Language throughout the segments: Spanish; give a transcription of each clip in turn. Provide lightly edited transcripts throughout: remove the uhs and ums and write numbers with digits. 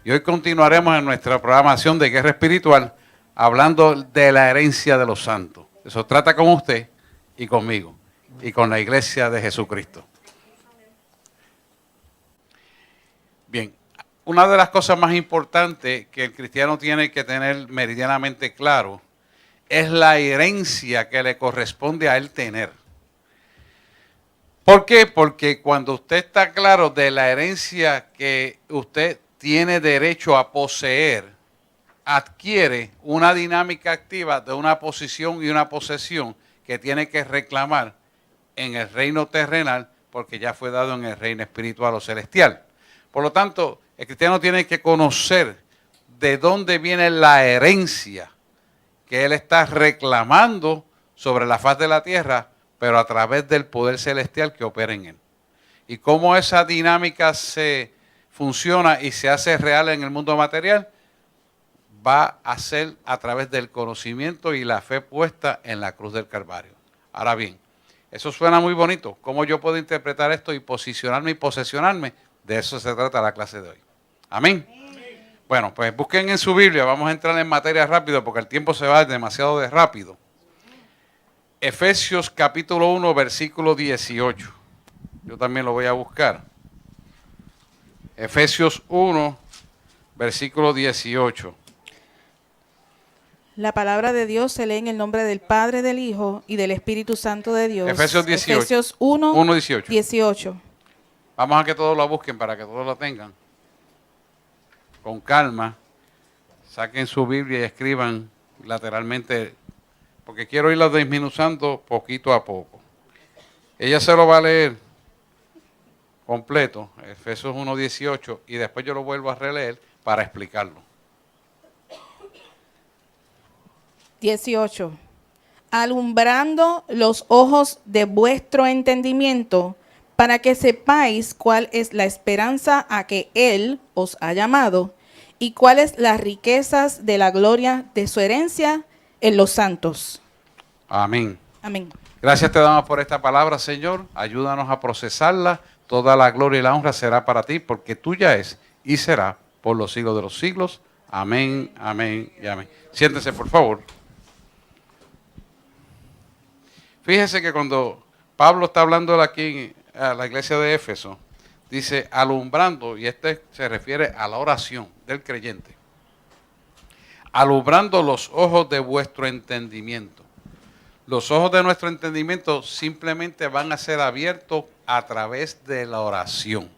Y hoy continuaremos en nuestra programación de Guerra Espiritual hablando de la herencia de los santos. Eso trata con usted y conmigo y con la iglesia de Jesucristo. Bien, una de las cosas más importantes que el cristiano tiene que tener meridianamente claro es la herencia que le corresponde a él tener. ¿Por qué? Porque cuando usted está claro de la herencia que usted tiene derecho a poseer, adquiere una dinámica activa de una posición y una posesión que tiene que reclamar en el reino terrenal porque ya fue dado en el reino espiritual o celestial. Por lo tanto, el cristiano tiene que conocer de dónde viene la herencia que él está reclamando sobre la faz de la tierra, pero a través del poder celestial que opera en él. Y cómo esa dinámica se funciona y se hace real en el mundo material, va a ser a través del conocimiento y la fe puesta en la cruz del Calvario. Ahora bien, eso suena muy bonito. ¿Cómo yo puedo interpretar esto y posicionarme y posesionarme? De eso se trata la clase de hoy. Amén. Bueno, pues busquen en su Biblia, vamos a entrar en materia rápido porque el tiempo se va demasiado de rápido. Efesios capítulo 1, versículo 18. Yo también lo voy a buscar. Efesios 1, versículo 18. La palabra de Dios se lee en el nombre del Padre, del Hijo y del Espíritu Santo de Dios. Efesios 18. Efesios 1, 18. 18. Vamos a que todos lo busquen para que todos lo tengan. Con calma. Saquen su Biblia y escriban lateralmente, porque quiero irlo desmenuzando poquito a poco. Ella se lo va a leer completo, Efesios 1, 18, y después yo lo vuelvo a releer para explicarlo. 18. Alumbrando los ojos de vuestro entendimiento, para que sepáis cuál es la esperanza a que Él os ha llamado, y cuáles las riquezas de la gloria de su herencia en los santos. Amén. Amén. Gracias te damos por esta palabra, Señor. Ayúdanos a procesarla. Toda la gloria y la honra será para ti, porque tuya es y será por los siglos de los siglos. Amén, amén y amén. Siéntense, por favor. Fíjese que cuando Pablo está hablando aquí a la iglesia de Éfeso, dice alumbrando, y se refiere a la oración del creyente. Alumbrando los ojos de vuestro entendimiento. Los ojos de nuestro entendimiento simplemente van a ser abiertos a través de la oración.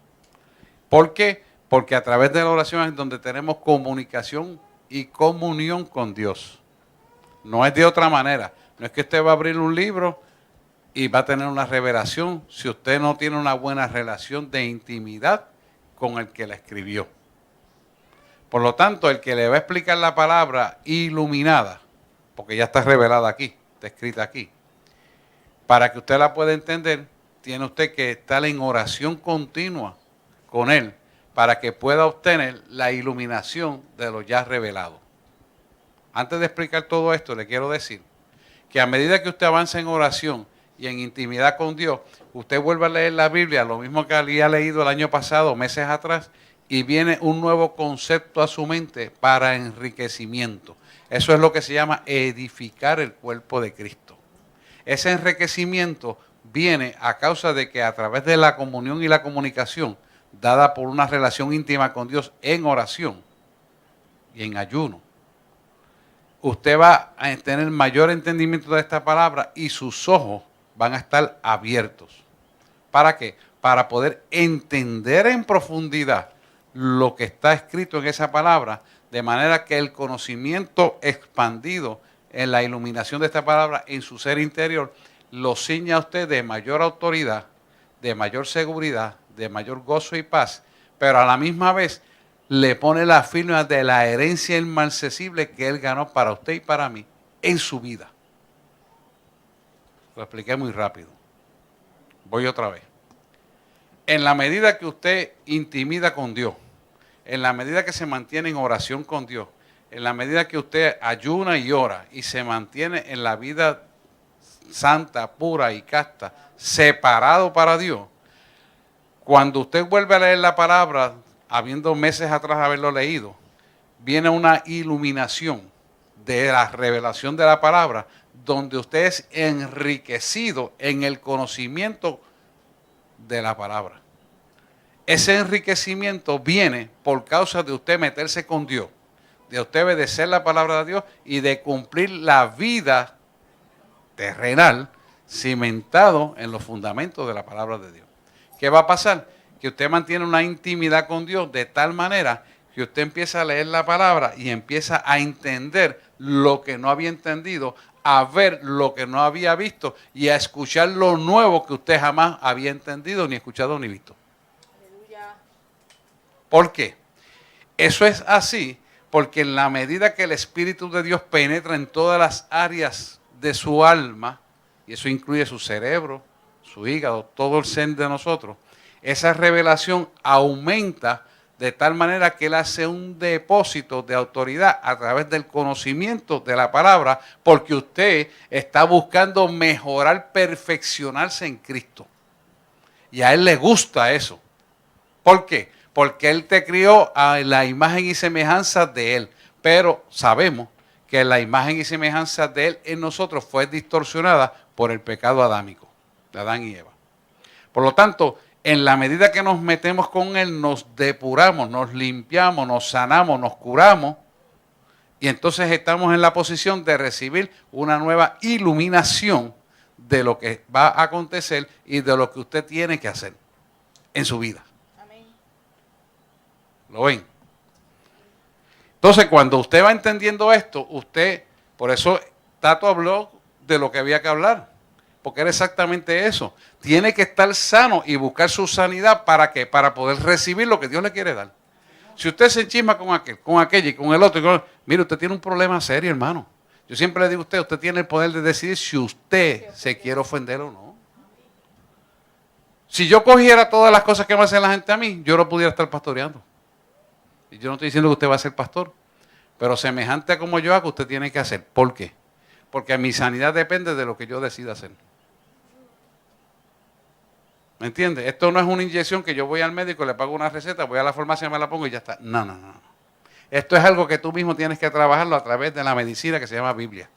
¿Por qué? Porque a través de la oración es donde tenemos comunicación y comunión con Dios. No es de otra manera. No es que usted va a abrir un libro y va a tener una revelación si usted no tiene una buena relación de intimidad con el que la escribió. Por lo tanto, el que le va a explicar la palabra iluminada, porque ya está revelada aquí, está escrita aquí, para que usted la pueda entender, tiene usted que estar en oración continua con él para que pueda obtener la iluminación de lo ya revelado. Antes de explicar todo esto, le quiero decir que a medida que usted avanza en oración y en intimidad con Dios, usted vuelve a leer la Biblia, lo mismo que había leído el año pasado, meses atrás, y viene un nuevo concepto a su mente para enriquecimiento. Eso es lo que se llama edificar el cuerpo de Cristo. Ese enriquecimiento viene a causa de que a través de la comunión y la comunicación, dada por una relación íntima con Dios en oración y en ayuno, usted va a tener mayor entendimiento de esta palabra y sus ojos van a estar abiertos. ¿Para qué? Para poder entender en profundidad lo que está escrito en esa palabra, de manera que el conocimiento expandido en la iluminación de esta palabra en su ser interior lo ciña a usted de mayor autoridad, de mayor seguridad, de mayor gozo y paz, pero a la misma vez le pone la firma de la herencia inmarcesible que Él ganó para usted y para mí en su vida. Lo expliqué muy rápido. Voy otra vez. En la medida que usted intimida con Dios, en la medida que se mantiene en oración con Dios, en la medida que usted ayuna y ora y se mantiene en la vida santa, pura y casta, separado para Dios, cuando usted vuelve a leer la palabra habiendo meses atrás haberlo leído, viene una iluminación de la revelación de la palabra, donde usted es enriquecido en el conocimiento de la palabra. Ese enriquecimiento viene por causa de usted meterse con Dios, de usted obedecer la palabra de Dios y de cumplir la vida terrenal cimentado en los fundamentos de la palabra de Dios. ¿Qué va a pasar? Que usted mantiene una intimidad con Dios de tal manera que usted empieza a leer la palabra y empieza a entender lo que no había entendido, a ver lo que no había visto y a escuchar lo nuevo que usted jamás había entendido, ni escuchado, ni visto. ¿Por qué? Eso es así porque en la medida que el Espíritu de Dios penetra en todas las áreas de su alma, y eso incluye su cerebro, su hígado, todo el ser de nosotros, esa revelación aumenta de tal manera que Él hace un depósito de autoridad a través del conocimiento de la palabra, porque usted está buscando mejorar, perfeccionarse en Cristo. Y a Él le gusta eso. ¿Por qué? Porque Él te crió a la imagen y semejanza de Él. Pero sabemos que la imagen y semejanza de Él en nosotros fue distorsionada por el pecado adámico, de Adán y Eva. Por lo tanto, en la medida que nos metemos con Él, nos depuramos, nos limpiamos, nos sanamos, nos curamos, y entonces estamos en la posición de recibir una nueva iluminación de lo que va a acontecer y de lo que usted tiene que hacer en su vida. Amén. ¿Lo ven? Entonces, cuando usted va entendiendo esto, usted, por eso Tato habló de lo que había que hablar, porque era exactamente eso. Tiene que estar sano y buscar su sanidad. ¿Para qué? Para poder recibir lo que Dios le quiere dar. Si usted se enchisma con aquel, con aquella y con el otro, mire, usted tiene un problema serio, hermano. Yo siempre le digo a usted, usted tiene el poder de decidir si usted se quiere ofender o no. Si yo cogiera todas las cosas que me hacen la gente a mí, yo no pudiera estar pastoreando. Y yo no estoy diciendo que usted va a ser pastor, pero semejante a como yo hago, usted tiene que hacer. ¿Por qué? Porque mi sanidad depende de lo que yo decida hacer. ¿Me entiende? Esto no es una inyección que yo voy al médico, le pago una receta, voy a la farmacia, me la pongo y ya está. No, no, no. Esto es algo que tú mismo tienes que trabajarlo a través de la medicina que se llama Biblia.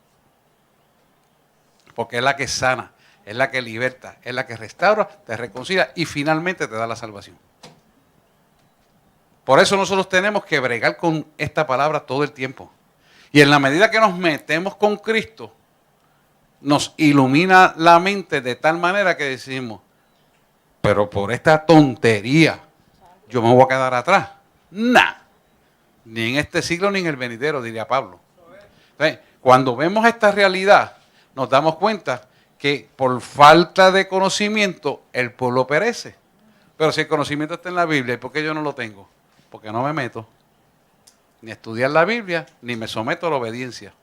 Porque es la que sana, es la que liberta, es la que restaura, te reconcilia y finalmente te da la salvación. Por eso nosotros tenemos que bregar con esta palabra todo el tiempo. Y en la medida que nos metemos con Cristo, nos ilumina la mente de tal manera que decimos, pero por esta tontería, yo me voy a quedar atrás. Nah, ni en este siglo ni en el venidero, diría Pablo. Entonces, cuando vemos esta realidad, nos damos cuenta que por falta de conocimiento, el pueblo perece. Pero si el conocimiento está en la Biblia, ¿y por qué yo no lo tengo? Porque no me meto ni a estudiar la Biblia, ni me someto a la obediencia,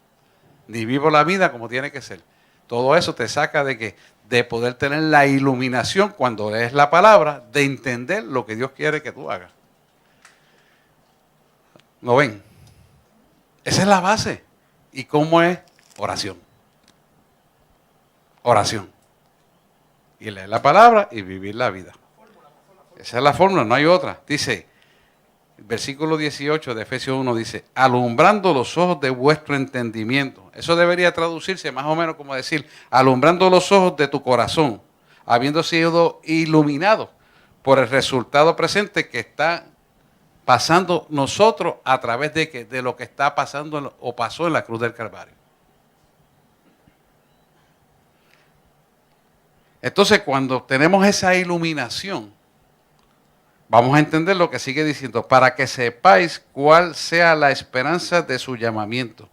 ni vivo la vida como tiene que ser. Todo eso te saca de que de poder tener la iluminación cuando lees la palabra, de entender lo que Dios quiere que tú hagas. ¿Lo ven? Esa es la base. ¿Y cómo es? Oración. Oración. Y leer la palabra y vivir la vida. Esa es la fórmula, no hay otra. Dice, el versículo 18 de Efesios 1 dice, alumbrando los ojos de vuestro entendimiento. Eso debería traducirse más o menos como decir, alumbrando los ojos de tu corazón, habiendo sido iluminado por el resultado presente que está pasando nosotros a través de lo que está pasando o pasó en la cruz del Calvario. Entonces, cuando tenemos esa iluminación, vamos a entender lo que sigue diciendo, para que sepáis cuál sea la esperanza de su llamamiento.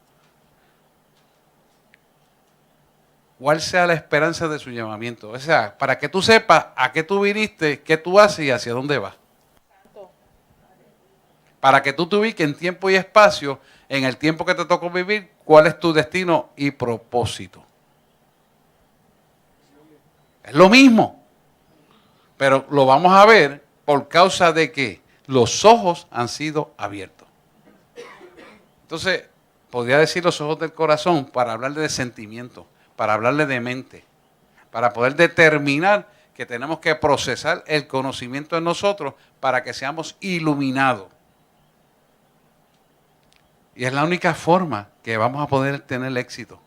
¿Cuál sea la esperanza de su llamamiento? O sea, para que tú sepas a qué tú viniste, qué tú haces y hacia dónde vas. Para que tú te ubiques en tiempo y espacio, en el tiempo que te tocó vivir, cuál es tu destino y propósito. Es lo mismo, pero lo vamos a ver por causa de que los ojos han sido abiertos. Entonces, podría decir los ojos del corazón para hablarle de sentimiento, para hablarle de mente, para poder determinar que tenemos que procesar el conocimiento en nosotros para que seamos iluminados. Y es la única forma que vamos a poder tener éxito.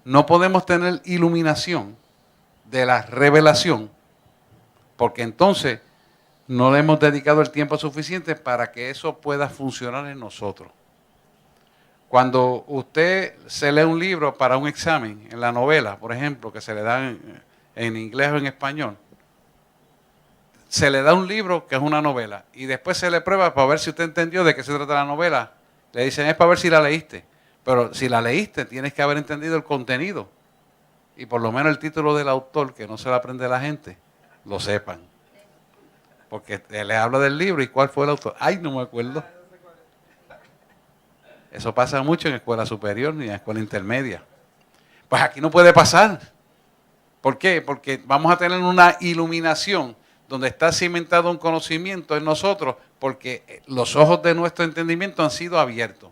No podemos tener iluminación de la revelación, porque entonces no le hemos dedicado el tiempo suficiente para que eso pueda funcionar en nosotros. Cuando usted se lee un libro para un examen, en la novela, por ejemplo, que se le da en inglés o en español, se le da un libro que es una novela y después se le prueba para ver si usted entendió de qué se trata la novela. Le dicen, es para ver si la leíste. Pero si la leíste, tienes que haber entendido el contenido. Y por lo menos el título del autor, que no se lo aprende la gente, lo sepan. Porque le habla del libro y cuál fue el autor. Ay, no me acuerdo. Eso pasa mucho en escuela superior ni en escuela intermedia. Pues aquí no puede pasar. ¿Por qué? Porque vamos a tener una iluminación donde está cimentado un conocimiento en nosotros, porque los ojos de nuestro entendimiento han sido abiertos.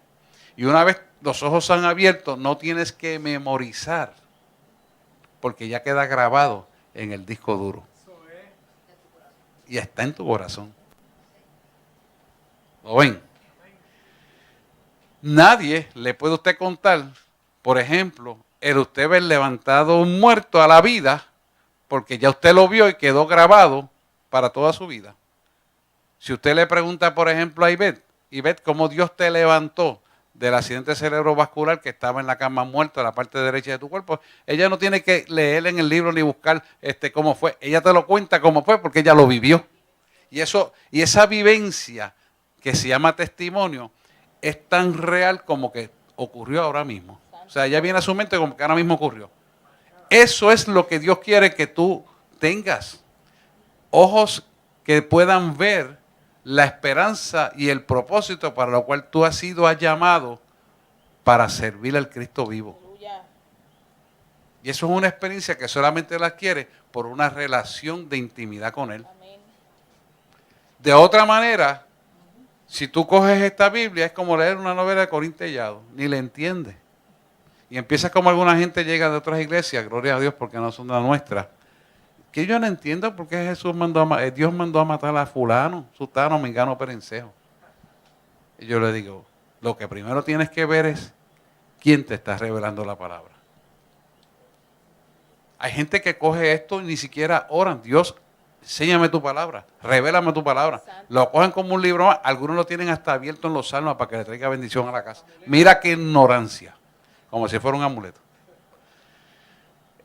Y una vez los ojos se han abierto, no tienes que memorizar, porque ya queda grabado en el disco duro. Y está en tu corazón. ¿Lo ven? Nadie le puede usted contar, por ejemplo, el usted haber levantado un muerto a la vida, porque ya usted lo vio y quedó grabado para toda su vida. Si usted le pregunta, por ejemplo, a Ivette, ¿cómo Dios te levantó del accidente cerebrovascular que estaba en la cama muerto, en la parte derecha de tu cuerpo? Ella no tiene que leer en el libro ni buscar cómo fue. Ella te lo cuenta cómo fue porque ella lo vivió. Y esa vivencia que se llama testimonio es tan real como que ocurrió ahora mismo. O sea, ella viene a su mente como que ahora mismo ocurrió. Eso es lo que Dios quiere que tú tengas. Ojos que puedan ver la esperanza y el propósito para lo cual tú has sido llamado para servir al Cristo vivo. Y eso es una experiencia que solamente la adquiere por una relación de intimidad con Él. De otra manera, si tú coges esta Biblia, es como leer una novela de Corín Tellado, ni le entiendes. Y empiezas como alguna gente llega de otras iglesias, gloria a Dios porque no son de la nuestra, que yo no entiendo por qué Dios mandó a matar a fulano, sutano, mengano, perencejo. Y yo le digo, lo que primero tienes que ver es quién te está revelando la palabra. Hay gente que coge esto y ni siquiera oran. Dios, enséñame tu palabra, revélame tu palabra. Lo cogen como un libro más. Algunos lo tienen hasta abierto en los salmos para que le traiga bendición a la casa. Mira qué ignorancia, como si fuera un amuleto.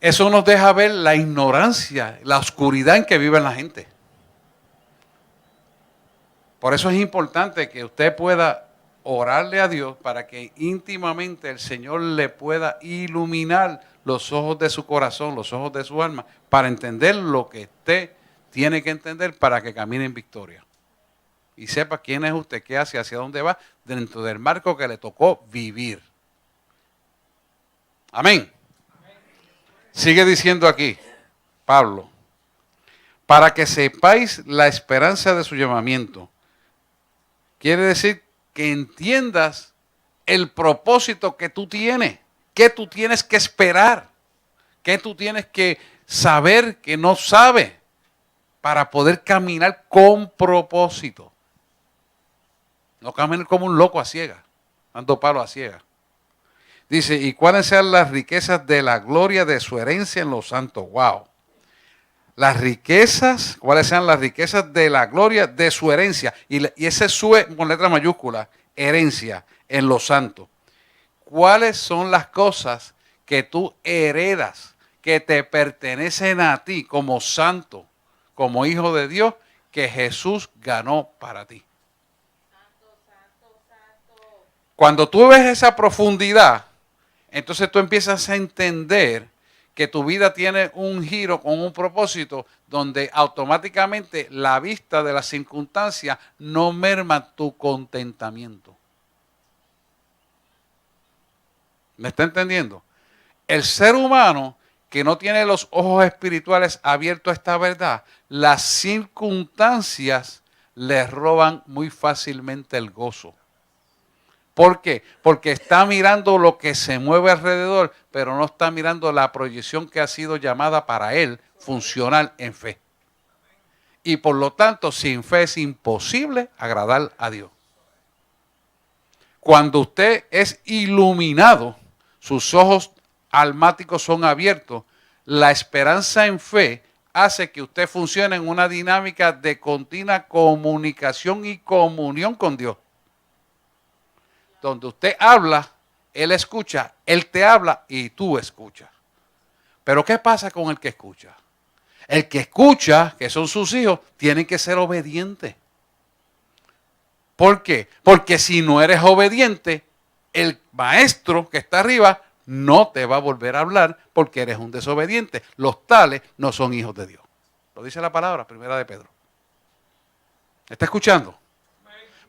Eso nos deja ver la ignorancia, la oscuridad en que vive la gente. Por eso es importante que usted pueda orarle a Dios para que íntimamente el Señor le pueda iluminar los ojos de su corazón, los ojos de su alma, para entender lo que usted tiene que entender para que camine en victoria. Y sepa quién es usted, qué hace, hacia dónde va, dentro del marco que le tocó vivir. Amén. Sigue diciendo aquí, Pablo, para que sepáis la esperanza de su llamamiento. Quiere decir que entiendas el propósito que tú tienes, que tú tienes que esperar, que tú tienes que saber que no sabes para poder caminar con propósito. No caminar como un loco a ciegas, dando palos a ciegas. Dice, ¿y cuáles sean las riquezas de la gloria de su herencia en los santos? Wow. Las riquezas, ¿cuáles sean las riquezas de la gloria de su herencia? Y ese sue con letra mayúscula, herencia en los santos. ¿Cuáles son las cosas que tú heredas, que te pertenecen a ti como santo, como hijo de Dios, que Jesús ganó para ti? Cuando tú ves esa profundidad, entonces tú empiezas a entender que tu vida tiene un giro con un propósito donde automáticamente la vista de las circunstancias no merma tu contentamiento. ¿Me está entendiendo? El ser humano que no tiene los ojos espirituales abiertos a esta verdad, las circunstancias le roban muy fácilmente el gozo. ¿Por qué? Porque está mirando lo que se mueve alrededor, pero no está mirando la proyección que ha sido llamada para él funcionar en fe. Y por lo tanto, sin fe es imposible agradar a Dios. Cuando usted es iluminado, sus ojos almáticos son abiertos, la esperanza en fe hace que usted funcione en una dinámica de continua comunicación y comunión con Dios. Donde usted habla, Él escucha, Él te habla y tú escuchas. Pero ¿qué pasa con el que escucha? El que escucha, que son sus hijos, tienen que ser obedientes. ¿Por qué? Porque si no eres obediente, el maestro que está arriba no te va a volver a hablar porque eres un desobediente. Los tales no son hijos de Dios. Lo dice la palabra, primera de Pedro. ¿Está escuchando?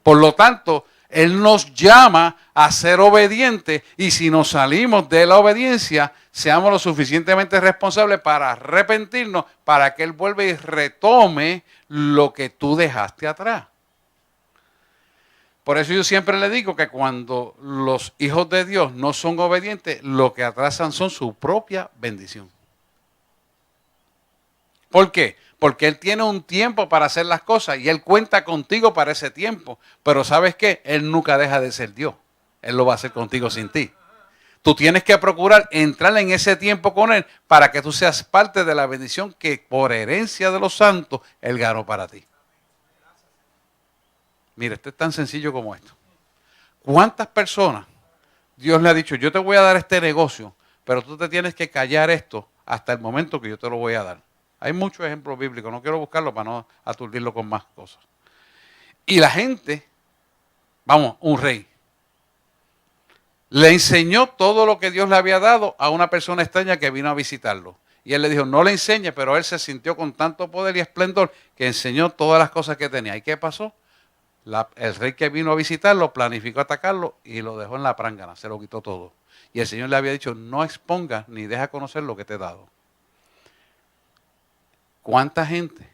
Por lo tanto, Él nos llama a ser obedientes y si nos salimos de la obediencia, seamos lo suficientemente responsables para arrepentirnos, para que Él vuelva y retome lo que tú dejaste atrás. Por eso yo siempre le digo que cuando los hijos de Dios no son obedientes, lo que atrasan son su propia bendición. ¿Por qué? Porque Él tiene un tiempo para hacer las cosas y Él cuenta contigo para ese tiempo. Pero ¿sabes qué? Él nunca deja de ser Dios. Él lo va a hacer contigo sin ti. Tú tienes que procurar entrar en ese tiempo con Él para que tú seas parte de la bendición que por herencia de los santos Él ganó para ti. Mira, esto es tan sencillo como esto. ¿Cuántas personas Dios le ha dicho, yo te voy a dar este negocio, pero tú te tienes que callar esto hasta el momento que yo te lo voy a dar? Hay muchos ejemplos bíblicos, no quiero buscarlo para no aturdirlo con más cosas. Y la gente, vamos, un rey, le enseñó todo lo que Dios le había dado a una persona extraña que vino a visitarlo. Y él le dijo, no le enseñe, pero él se sintió con tanto poder y esplendor que enseñó todas las cosas que tenía. ¿Y qué pasó? El rey que vino a visitarlo planificó atacarlo y lo dejó en la prángana, se lo quitó todo. Y el Señor le había dicho, no exponga ni deja conocer lo que te he dado. ¿Cuánta gente?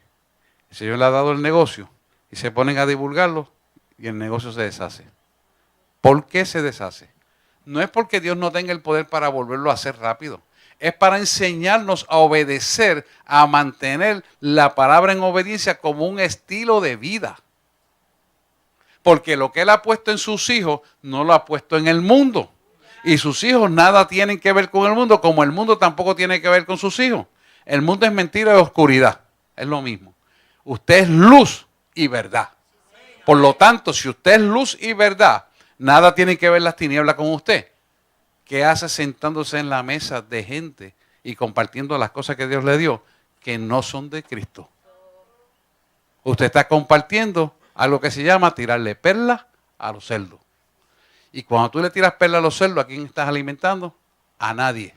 El Señor le ha dado el negocio y se ponen a divulgarlo y el negocio se deshace. ¿Por qué se deshace? No es porque Dios no tenga el poder para volverlo a hacer rápido. Es para enseñarnos a obedecer, a mantener la palabra en obediencia como un estilo de vida. Porque lo que Él ha puesto en sus hijos, no lo ha puesto en el mundo. Y sus hijos nada tienen que ver con el mundo, como el mundo tampoco tiene que ver con sus hijos. El mundo es mentira y oscuridad. Es lo mismo. Usted es luz y verdad. Por lo tanto, si usted es luz y verdad, nada tiene que ver las tinieblas con usted. ¿Qué hace sentándose en la mesa de gente y compartiendo las cosas que Dios le dio que no son de Cristo? Usted está compartiendo algo que se llama tirarle perlas a los cerdos. Y cuando tú le tiras perlas a los cerdos, ¿a quién estás alimentando? A nadie.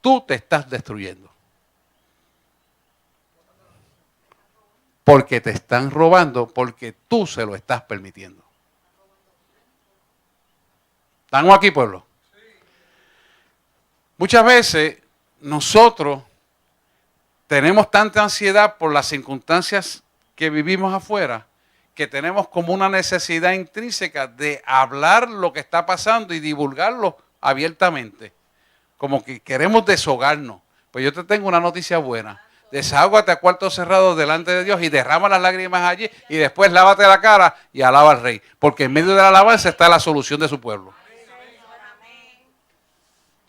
Tú te estás destruyendo. Porque te están robando, porque tú se lo estás permitiendo. ¿Estamos aquí, pueblo? Muchas veces nosotros tenemos tanta ansiedad por las circunstancias que vivimos afuera, que tenemos como una necesidad intrínseca de hablar lo que está pasando y divulgarlo abiertamente. Como que queremos deshogarnos. Pues yo te tengo una noticia buena. Desahógate a cuarto cerrado delante de Dios y derrama las lágrimas allí y después lávate la cara y alaba al Rey. Porque en medio de la alabanza está la solución de su pueblo.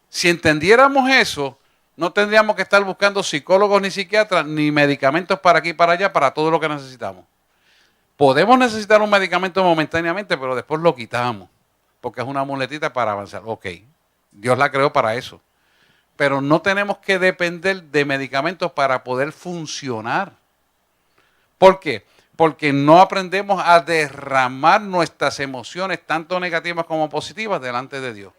Si entendiéramos eso, no tendríamos que estar buscando psicólogos ni psiquiatras ni medicamentos para aquí y para allá para todo lo que necesitamos. Podemos necesitar un medicamento momentáneamente, pero después lo quitamos, porque es una muletita para avanzar. Ok, Dios la creó para eso. Pero no tenemos que depender de medicamentos para poder funcionar. ¿Por qué? Porque no aprendemos a derramar nuestras emociones, tanto negativas como positivas, delante de Dios.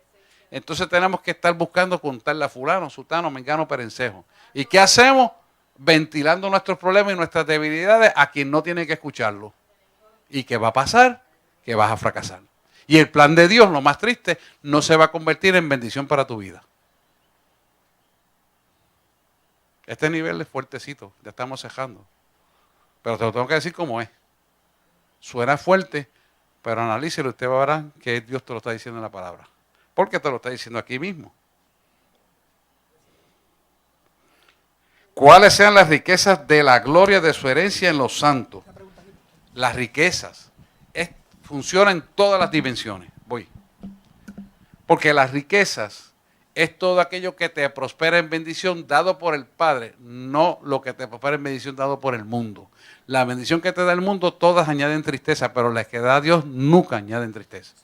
Entonces tenemos que estar buscando contarle a fulano, sultano, mengano, perencejo. ¿Y qué hacemos? Ventilando nuestros problemas y nuestras debilidades a quien no tiene que escucharlo. ¿Y qué va a pasar? Que vas a fracasar. Y el plan de Dios, lo más triste, no se va a convertir en bendición para tu vida. Este nivel es fuertecito, ya estamos cejando. Pero te lo tengo que decir como es. Suena fuerte, pero analícelo y usted va a ver que Dios te lo está diciendo en la palabra. Porque te lo está diciendo aquí mismo. ¿Cuáles sean las riquezas de la gloria de su herencia en los santos? Las riquezas. Funciona en todas las dimensiones. Voy. Porque las riquezas es todo aquello que te prospera en bendición dado por el Padre, no lo que te prospera en bendición dado por el mundo. La bendición que te da el mundo, todas añaden tristeza, pero las que da Dios nunca añaden tristeza.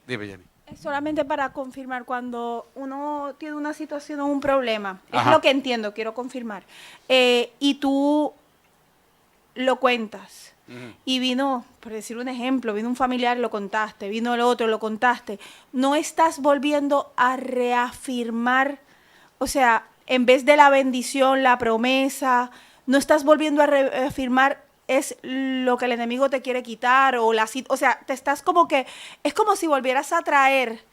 Dime, Jenny. Es solamente para confirmar, cuando uno tiene una situación o un problema, Ajá. es lo que entiendo, quiero confirmar, y tú lo cuentas, y vino, por decir un ejemplo, vino un familiar, lo contaste, vino el otro, lo contaste, no estás volviendo a reafirmar, o sea, en vez de la bendición, la promesa, no estás volviendo a reafirmar es lo que el enemigo te quiere quitar, o sea, te estás como que, es como si volvieras a traer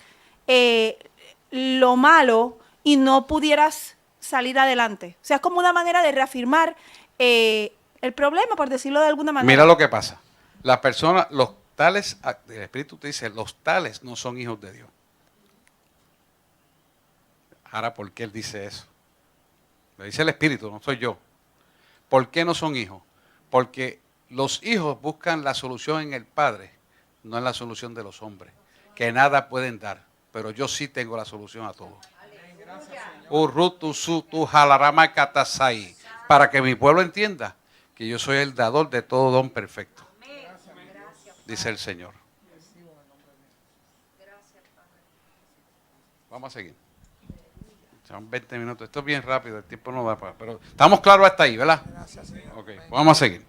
lo malo y no pudieras salir adelante. O sea, es como una manera de reafirmar el problema, por decirlo de alguna manera. Mira lo que pasa. Las personas, los tales, el Espíritu te dice, los tales no son hijos de Dios. Ahora, ¿por qué Él dice eso? Lo dice el Espíritu, no soy yo. ¿Por qué no son hijos? Porque los hijos buscan la solución en el Padre, no en la solución de los hombres, que nada pueden dar, pero yo sí tengo la solución a todo. Para que mi pueblo entienda que yo soy el dador de todo don perfecto, dice el Señor. Vamos a seguir. Son 20 minutos. Esto es bien rápido, el tiempo no da para. Pero estamos claros hasta ahí, ¿verdad? Ok, vamos a seguir.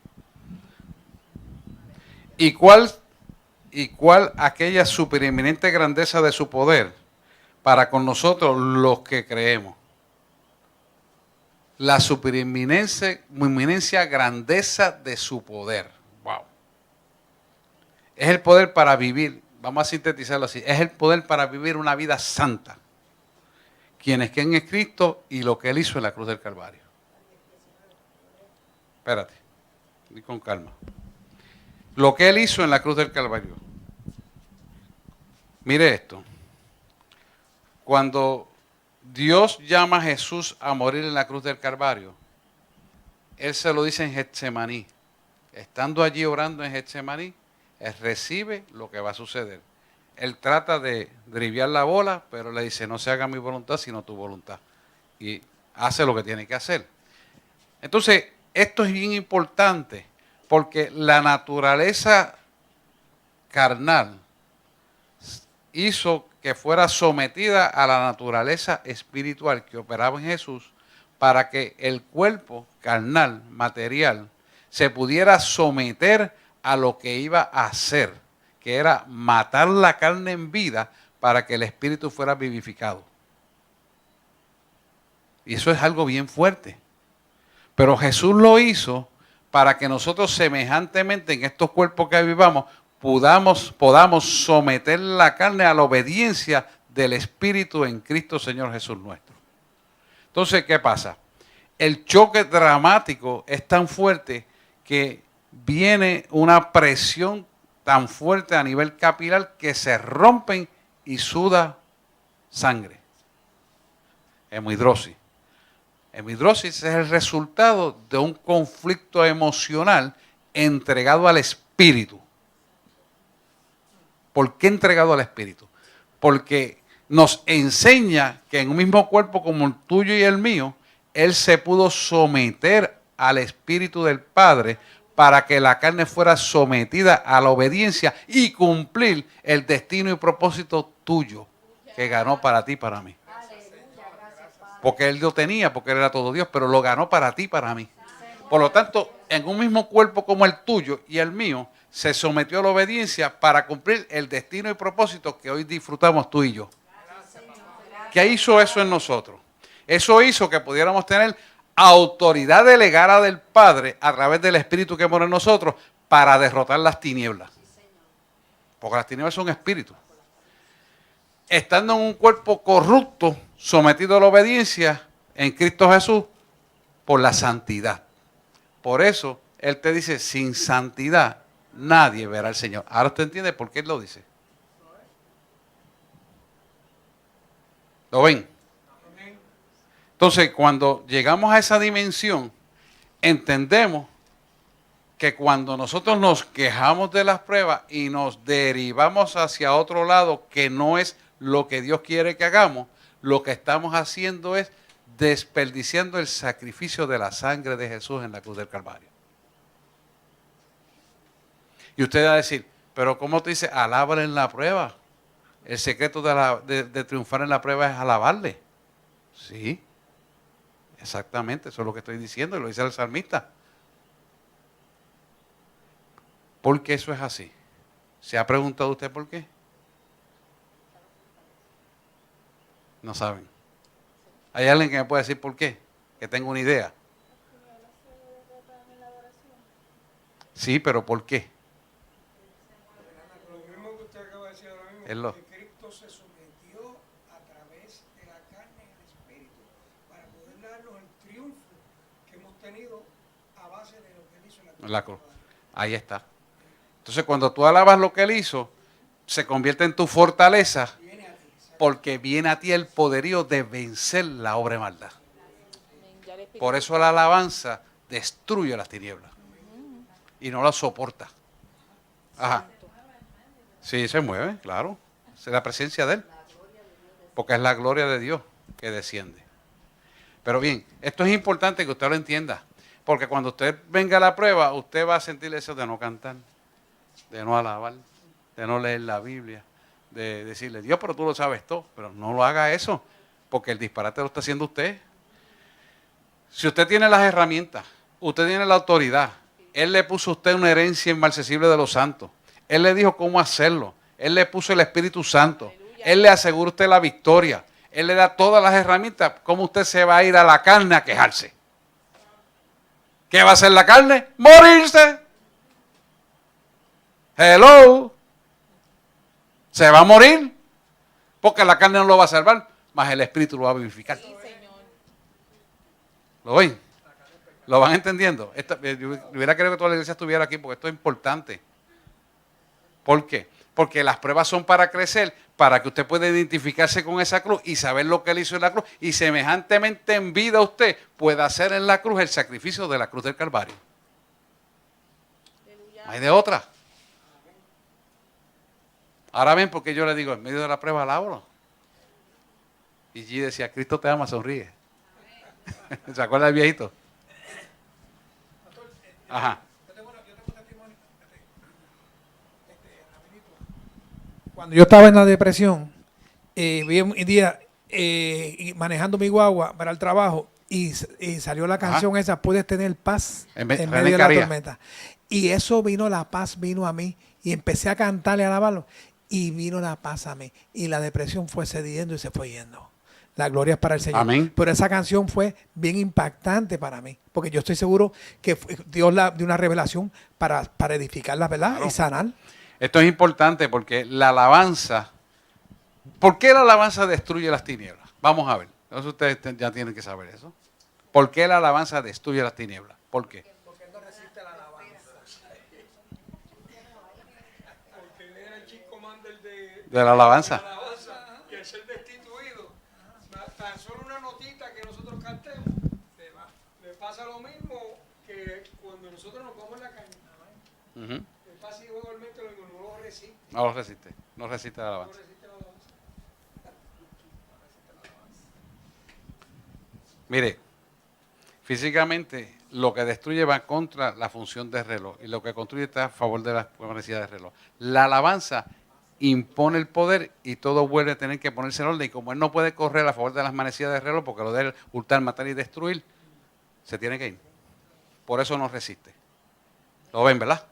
¿Y cuál aquella supereminente grandeza de su poder para con nosotros los que creemos? La supereminencia grandeza de su poder. Wow. Es el poder para vivir, vamos a sintetizarlo así, es el poder para vivir una vida santa. Quienes creen en Cristo y lo que Él hizo en la cruz del Calvario. Espérate, y con calma. Lo que Él hizo en la cruz del Calvario. Mire esto. Cuando Dios llama a Jesús a morir en la cruz del Calvario, Él se lo dice en Getsemaní. Estando allí orando en Getsemaní, Él recibe lo que va a suceder. Él trata de driviar la bola, pero le dice, no se haga mi voluntad, sino tu voluntad. Y hace lo que tiene que hacer. Entonces, esto es bien importante, porque la naturaleza carnal hizo que fuera sometida a la naturaleza espiritual que operaba en Jesús, para que el cuerpo carnal, material, se pudiera someter a lo que iba a hacer, que era matar la carne en vida para que el espíritu fuera vivificado. Y eso es algo bien fuerte. Pero Jesús lo hizo para que nosotros semejantemente en estos cuerpos que vivamos podamos someter la carne a la obediencia del Espíritu en Cristo Señor Jesús nuestro. Entonces, ¿qué pasa? El choque dramático es tan fuerte que viene una presión tan fuerte a nivel capilar que se rompen y suda sangre. Hemidrosis. Hemidrosis es el resultado de un conflicto emocional entregado al espíritu. ¿Por qué entregado al espíritu? Porque nos enseña que en un mismo cuerpo como el tuyo y el mío, Él se pudo someter al espíritu del Padre para que la carne fuera sometida a la obediencia y cumplir el destino y propósito tuyo que ganó para ti y para mí. Porque Él lo tenía, porque Él era todo Dios, pero lo ganó para ti y para mí. Por lo tanto, en un mismo cuerpo como el tuyo y el mío, se sometió a la obediencia para cumplir el destino y propósito que hoy disfrutamos tú y yo. ¿Qué hizo eso en nosotros? Eso hizo que pudiéramos tener autoridad delegada del Padre a través del Espíritu que mora en nosotros para derrotar las tinieblas. Porque las tinieblas son espíritus. Estando en un cuerpo corrupto, sometido a la obediencia en Cristo Jesús por la santidad. Por eso Él te dice, sin santidad nadie verá al Señor. Ahora usted entiende por qué Él lo dice. ¿Lo ven? Entonces, cuando llegamos a esa dimensión, entendemos que cuando nosotros nos quejamos de las pruebas y nos derivamos hacia otro lado que no es lo que Dios quiere que hagamos, lo que estamos haciendo es desperdiciando el sacrificio de la sangre de Jesús en la cruz del Calvario. Y usted va a decir, pero ¿cómo te dice? Alábale en la prueba. El secreto de triunfar en la prueba es alabarle. Sí, exactamente, eso es lo que estoy diciendo y lo dice el salmista. ¿Por qué eso es así? ¿Se ha preguntado usted por qué? No saben. ¿Hay alguien que me puede decir por qué? Que tengo una idea. Sí, pero ¿por qué? Lo mismo que usted acaba de decir ahora mismo, Es lo- que Cristo se sometió a través de la carne y el espíritu para poder darnos el triunfo que hemos tenido a base de lo que él hizo en la cruz. La cruz. Ahí está. Entonces, cuando tú alabas lo que él hizo, se convierte en tu fortaleza Viene a ti, exacto. porque viene a ti el poderío de vencer la obra de maldad. Por eso la alabanza destruye las tinieblas y no las soporta. Ajá. Sí, se mueve, claro. Es la presencia de él. Porque es la gloria de Dios que desciende. Pero bien, esto es importante que usted lo entienda. Porque cuando usted venga a la prueba, usted va a sentir eso de no cantar, de no alabar, de no leer la Biblia, de decirle, Dios, pero tú lo sabes todo. Pero no lo haga eso, porque el disparate lo está haciendo usted. Si usted tiene las herramientas, usted tiene la autoridad, Él le puso a usted una herencia inmarcesible de los santos. Él le dijo cómo hacerlo. Él le puso el Espíritu Santo. Él le asegura a usted la victoria. Él le da todas las herramientas. ¿Cómo usted se va a ir a la carne a quejarse? ¿Qué va a hacer la carne? Morirse. Hello. Se va a morir. Porque la carne no lo va a salvar, más el Espíritu lo va a vivificar. ¿Lo ven? ¿Lo van entendiendo? Yo hubiera querido que toda la iglesia estuviera aquí porque esto es importante. ¿Por qué? Porque las pruebas son para crecer, para que usted pueda identificarse con esa cruz y saber lo que él hizo en la cruz y semejantemente en vida usted pueda hacer en la cruz el sacrificio de la cruz del Calvario. No hay de otra. Ahora ven porque yo le digo, en medio de la prueba alábalo. Y G decía, Cristo te ama, sonríe. ¿Se acuerda del viejito? Ajá. Yo tengo testimonio. Rapidito. Cuando yo estaba en la depresión, vi un día manejando mi guagua para el trabajo y salió la canción esa, puedes tener paz en medio de la tormenta. Y eso vino, la paz vino a mí y empecé a cantarle, a alabarlo y vino la paz a mí y la depresión fue cediendo y se fue yendo. La gloria es para el Señor. Amén. Pero esa canción fue bien impactante para mí, porque yo estoy seguro que Dios dio una revelación para edificar la verdad Claro. y sanar. Esto es importante porque la alabanza, ¿por qué la alabanza destruye las tinieblas? Vamos a ver, entonces ustedes ya tienen que saber eso. ¿Por qué la alabanza destruye las tinieblas? ¿Por qué? Porque no resiste la alabanza. Porque él era el chico mandel De la alabanza. alabanza y al ser destituido, tan solo una notita que nosotros cantemos, se va. Le pasa lo mismo que cuando nosotros nos comemos la carne. Ujú. Le pasa igualmente lo mismo, no lo resiste. No lo resiste, no resiste la No alabanza. resiste la alabanza. Mire, físicamente lo que destruye va contra la función del reloj y lo que construye está a favor de la necesidad del reloj. La alabanza impone el poder y todo vuelve a tener que ponerse en orden y como él no puede correr a favor de las manecillas del reloj porque lo de él hurtar, matar y destruir, se tiene que ir. Por eso no resiste. ¿Lo ven, verdad?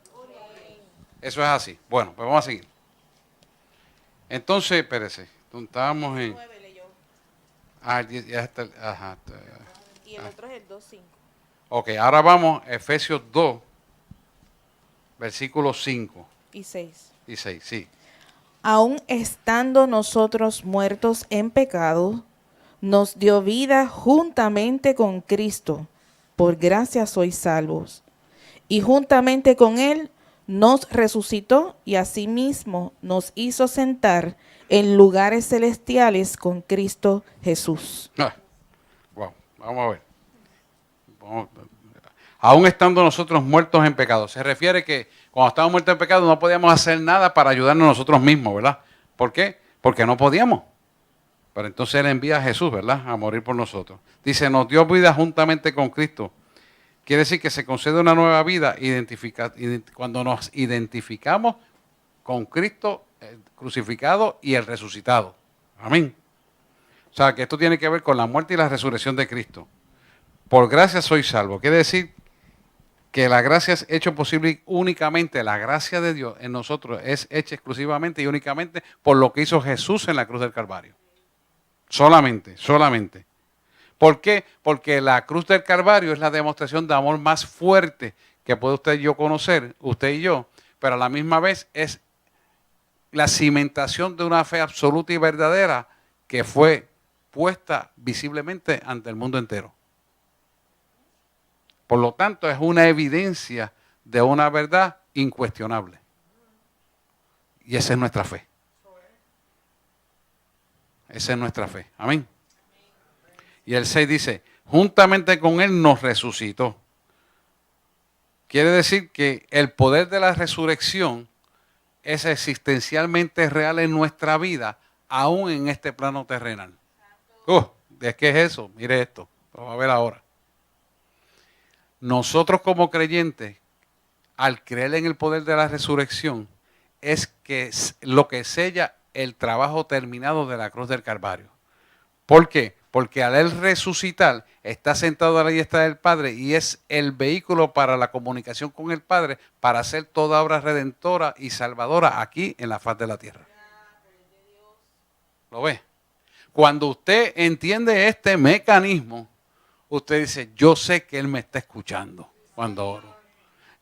Eso es así. Bueno, pues vamos a seguir. Entonces, espérese, estábamos en... Ah, ya está, ajá. Y el otro es el 2.5. Ok, ahora vamos a Efesios 2, versículos 5 Y 6. y 6, sí. Aun estando nosotros muertos en pecado, nos dio vida juntamente con Cristo. Por gracia sois salvos. Y juntamente con Él nos resucitó y asimismo nos hizo sentar en lugares celestiales con Cristo Jesús. Ah, wow. Vamos a ver. Aún estando nosotros muertos en pecado. Se refiere que cuando estábamos muertos en pecado no podíamos hacer nada para ayudarnos nosotros mismos, ¿verdad? ¿Por qué? Porque no podíamos. Pero entonces Él envía a Jesús, ¿verdad? A morir por nosotros. Dice, nos dio vida juntamente con Cristo. Quiere decir que se concede una nueva vida cuando nos identificamos con Cristo crucificado y el resucitado. Amén. O sea, que esto tiene que ver con la muerte y la resurrección de Cristo. Por gracia soy salvo. Quiere decir que la gracia es hecho posible únicamente, la gracia de Dios en nosotros es hecha exclusivamente y únicamente por lo que hizo Jesús en la cruz del Calvario. Solamente, solamente. ¿Por qué? Porque la cruz del Calvario es la demostración de amor más fuerte que puede usted y yo conocer, usted y yo, pero a la misma vez es la cimentación de una fe absoluta y verdadera que fue puesta visiblemente ante el mundo entero. Por lo tanto, es una evidencia de una verdad incuestionable. Y esa es nuestra fe. Esa es nuestra fe. Amén. Y el 6 dice, juntamente con Él nos resucitó. Quiere decir que el poder de la resurrección es existencialmente real en nuestra vida, aún en este plano terrenal. ¿De qué es eso? Mire esto, lo va a ver ahora. Nosotros como creyentes, al creer en el poder de la resurrección, es que lo que sella el trabajo terminado de la cruz del Calvario. ¿Por qué? Porque al Él resucitar, está sentado a la diestra del Padre y es el vehículo para la comunicación con el Padre para hacer toda obra redentora y salvadora aquí en la faz de la tierra. ¿Lo ve? Cuando usted entiende este mecanismo, usted dice, yo sé que Él me está escuchando cuando oro.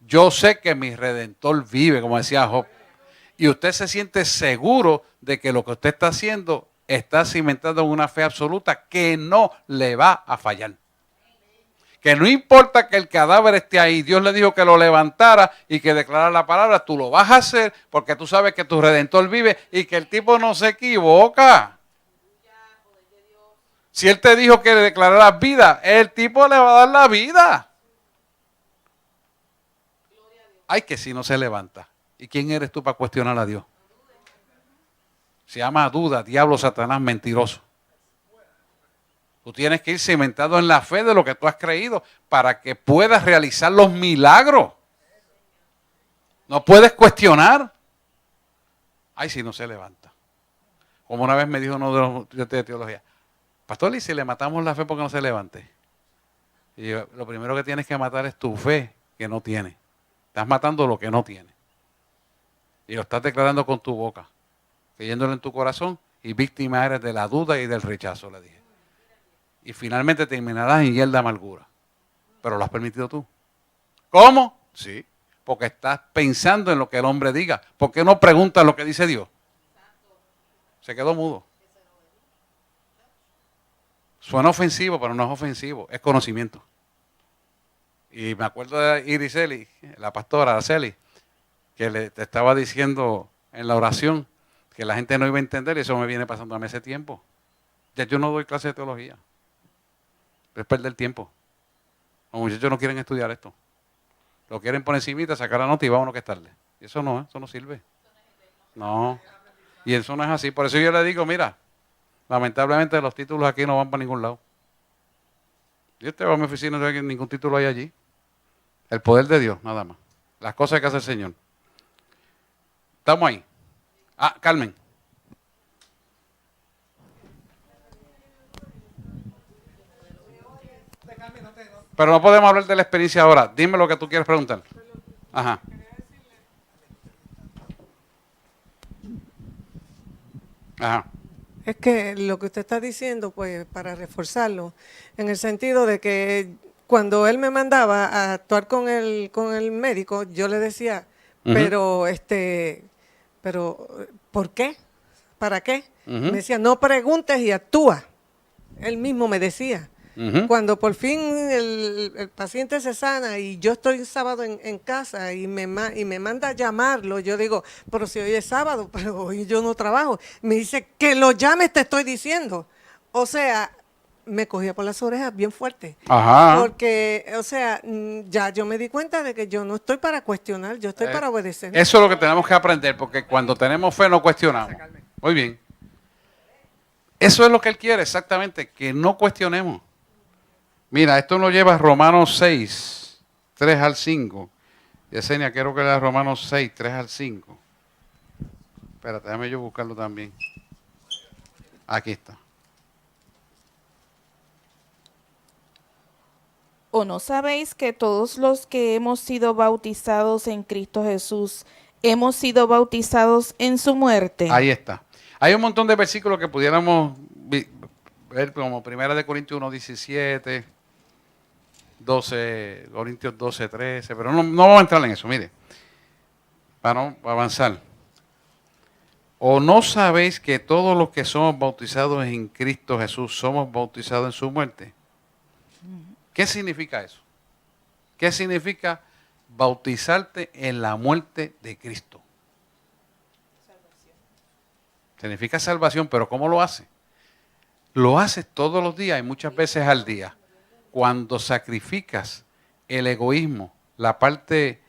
Yo sé que mi Redentor vive, como decía Job. Y usted se siente seguro de que lo que usted está haciendo está cimentado en una fe absoluta que no le va a fallar. Que no importa que el cadáver esté ahí, Dios le dijo que lo levantara y que declarara la palabra, tú lo vas a hacer porque tú sabes que tu Redentor vive y que el tipo no se equivoca. Si Él te dijo que le declararas vida, el tipo le va a dar la vida. Ay, que si no se levanta. ¿Y quién eres tú para cuestionar a Dios? Se llama duda, diablo, Satanás, mentiroso. Tú tienes que ir cimentado en la fe de lo que tú has creído para que puedas realizar los milagros. No puedes cuestionar. Ay, si no se levanta. Como una vez me dijo uno de los estudiantes de teología, pastor, ¿y si le matamos la fe porque no se levante? Y yo, lo primero que tienes que matar es tu fe que no tiene. Estás matando lo que no tiene. Y lo estás declarando con tu boca, creyéndolo en tu corazón y víctima eres de la duda y del rechazo, le dije. Y finalmente terminarás en hiel de amargura. Pero lo has permitido tú. ¿Cómo? Sí, porque estás pensando en lo que el hombre diga. ¿Por qué no preguntas lo que dice Dios? Se quedó mudo. Suena ofensivo, pero no es ofensivo, es conocimiento. Y me acuerdo de Iriseli, la pastora Araceli, que te estaba diciendo en la oración que la gente no iba a entender y eso me viene pasando a mí hace tiempo. Ya yo no doy clase de teología. Es perder tiempo. Los muchachos no quieren estudiar esto. Lo quieren por encimita, sacar la nota y vámonos que es tarde. Y eso no sirve. No. Y eso no es así. Por eso yo le digo, mira, lamentablemente los títulos aquí no van para ningún lado. Yo te voy a mi oficina y no veo que ningún título hay allí. El poder de Dios, nada más. Las cosas que hace el Señor. Estamos ahí. Carmen. Pero no podemos hablar de la experiencia ahora. Dime lo que tú quieres preguntar. Ajá. Ajá. Es que lo que usted está diciendo, pues, para reforzarlo, en el sentido de que cuando él me mandaba a actuar con el médico, yo le decía, pero, ¿por qué? ¿Para qué? Me decía, no preguntes y actúa. Él mismo me decía. Cuando por fin el paciente se sana y yo estoy sábado en casa y me manda a llamarlo, yo digo, pero si hoy es sábado, pero hoy yo no trabajo. Me dice, que lo llames, te estoy diciendo. O sea, me cogía por las orejas bien fuerte. Ajá. Porque, o sea, ya yo me di cuenta de que yo no estoy para cuestionar, yo estoy para obedecer. Eso es lo que tenemos que aprender, porque cuando tenemos fe no cuestionamos. Muy bien. Eso es lo que Él quiere, exactamente, que no cuestionemos. Mira, esto nos lleva a Romanos 6, 3 al 5. Yesenia, quiero que lea Romanos 6, 3 al 5. Espérate, déjame yo buscarlo también. Aquí está. ¿O no sabéis que todos los que hemos sido bautizados en Cristo Jesús, hemos sido bautizados en su muerte? Ahí está. Hay un montón de versículos que pudiéramos ver, como 1 Corintios 1, 17, 12, Corintios 12, 13, pero no vamos a entrar en eso, mire, para no avanzar. ¿O no sabéis que todos los que somos bautizados en Cristo Jesús somos bautizados en su muerte? ¿Qué significa eso? ¿Qué significa bautizarte en la muerte de Cristo? Significa salvación, pero ¿cómo lo hace? Lo haces todos los días y muchas veces al día. Cuando sacrificas el egoísmo, la parte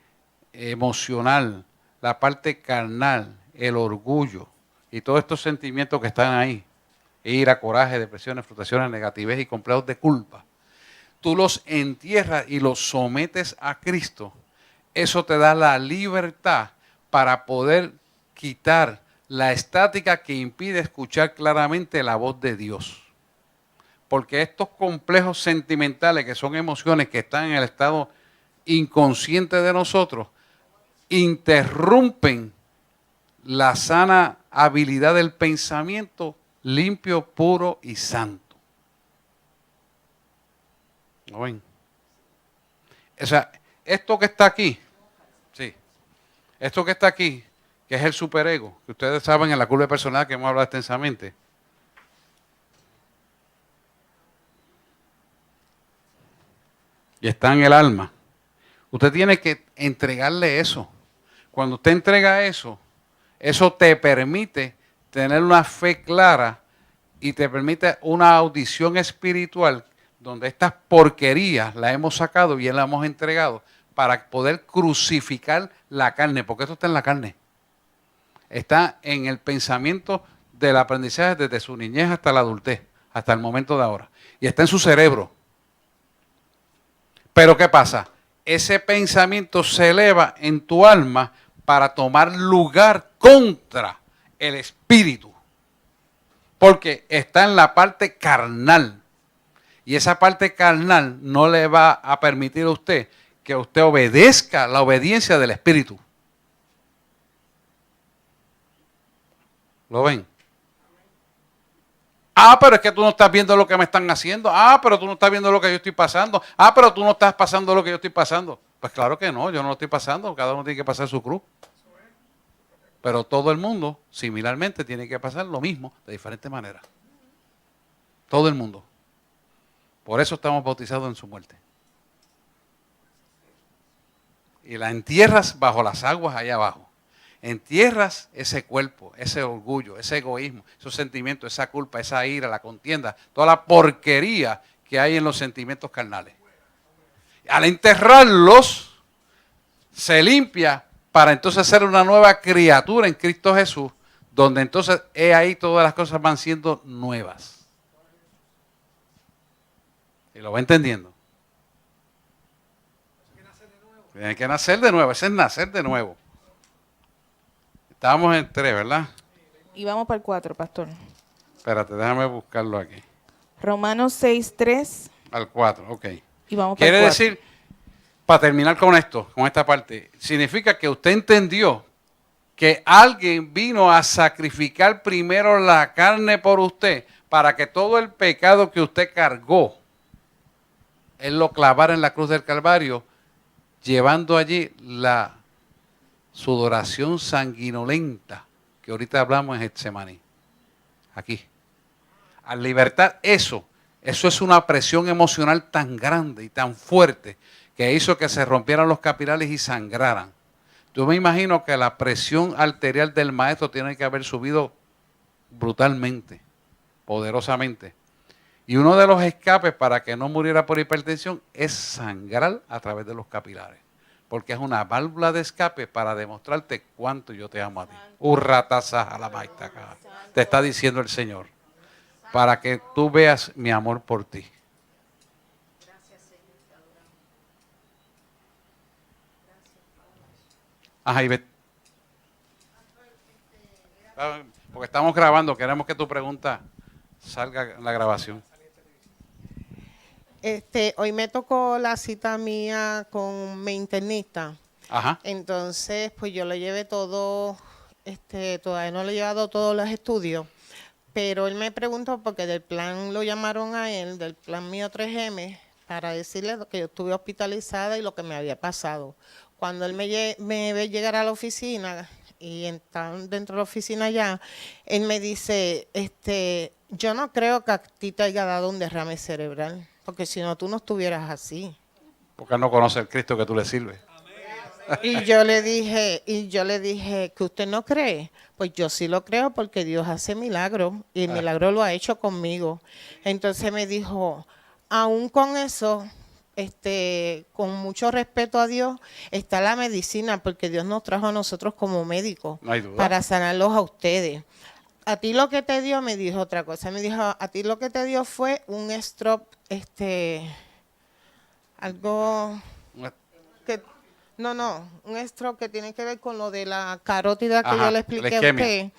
emocional, la parte carnal, el orgullo y todos estos sentimientos que están ahí, ira, coraje, depresiones, frustraciones, negatividad y complejos de culpa, tú los entierras y los sometes a Cristo. Eso te da la libertad para poder quitar la estática que impide escuchar claramente la voz de Dios. Porque estos complejos sentimentales, que son emociones que están en el estado inconsciente de nosotros, interrumpen la sana habilidad del pensamiento limpio, puro y santo. ¿Lo ven? O sea, esto que está aquí, sí, esto que está aquí, que es el superego, que ustedes saben en la curva de personalidad que hemos hablado extensamente. Y está en el alma. Usted tiene que entregarle eso. Cuando usted entrega eso, eso te permite tener una fe clara y te permite una audición espiritual donde estas porquerías las hemos sacado y las hemos entregado para poder crucificar la carne, porque esto está en la carne. Está en el pensamiento del aprendizaje desde su niñez hasta la adultez, hasta el momento de ahora. Y está en su cerebro. Pero ¿qué pasa? Ese pensamiento se eleva en tu alma para tomar lugar contra el espíritu. Porque está en la parte carnal. Y esa parte carnal no le va a permitir a usted que usted obedezca la obediencia del espíritu. ¿Lo ven? Ah, pero es que tú no estás viendo lo que me están haciendo. Ah, pero tú no estás viendo lo que yo estoy pasando. Ah, pero tú no estás pasando lo que yo estoy pasando. Pues claro que no, yo no lo estoy pasando. Cada uno tiene que pasar su cruz. Pero todo el mundo, similarmente, tiene que pasar lo mismo, de diferente manera. Todo el mundo. Por eso estamos bautizados en su muerte. Y la entierras bajo las aguas allá abajo. Entierras ese cuerpo, ese orgullo, ese egoísmo, esos sentimientos, esa culpa, esa ira, la contienda, toda la porquería que hay en los sentimientos carnales. Al enterrarlos, se limpia para entonces ser una nueva criatura en Cristo Jesús, donde entonces ahí todas las cosas van siendo nuevas. ¿Y lo va entendiendo? Tiene que nacer de nuevo, ese es nacer de nuevo. Estábamos en 3, ¿verdad? Y vamos para el 4, pastor. Espérate, déjame buscarlo aquí. Romanos 6, 3. Al 4, ok. Y vamos para el Quiere 4. decir, para terminar con esto, con esta parte, significa que usted entendió que alguien vino a sacrificar primero la carne por usted para que todo el pecado que usted cargó, Él lo clavara en la cruz del Calvario, llevando allí la sudoración sanguinolenta que ahorita hablamos en Getsemaní. Aquí. Al libertar eso es una presión emocional tan grande y tan fuerte que hizo que se rompieran los capilares y sangraran. Yo me imagino que la presión arterial del maestro tiene que haber subido brutalmente, poderosamente. Y uno de los escapes para que no muriera por hipertensión es sangrar a través de los capilares. Porque es una válvula de escape para demostrarte cuánto yo te amo a ti. Te está diciendo el Señor. Para que tú veas mi amor por ti. Ajá, Ivette. Porque estamos grabando, queremos que tu pregunta salga en la grabación. Hoy me tocó la cita mía con mi internista. Ajá. Entonces, pues yo le llevé todo, todavía no le he llevado todos los estudios, pero él me preguntó porque del plan lo llamaron a él, del plan mío 3M, para decirle que yo estuve hospitalizada y lo que me había pasado. Cuando él me ve llegar a la oficina y entrar dentro de la oficina ya, él me dice, yo no creo que a ti te haya dado un derrame cerebral, porque si no, tú no estuvieras así. Porque él no conoce el Cristo que tú le sirves. Y yo le dije, ¿que usted no cree? Pues yo sí lo creo porque Dios hace milagros y el milagro lo ha hecho conmigo. Entonces me dijo, aún con eso, con mucho respeto a Dios, está la medicina, porque Dios nos trajo a nosotros como médicos No hay duda. para sanarlos a ustedes. A ti lo que te dio, me dijo otra cosa, me dijo, a ti lo que te dio fue un stroke, algo que, un stroke que tiene que ver con lo de la carótida que yo le expliqué a usted.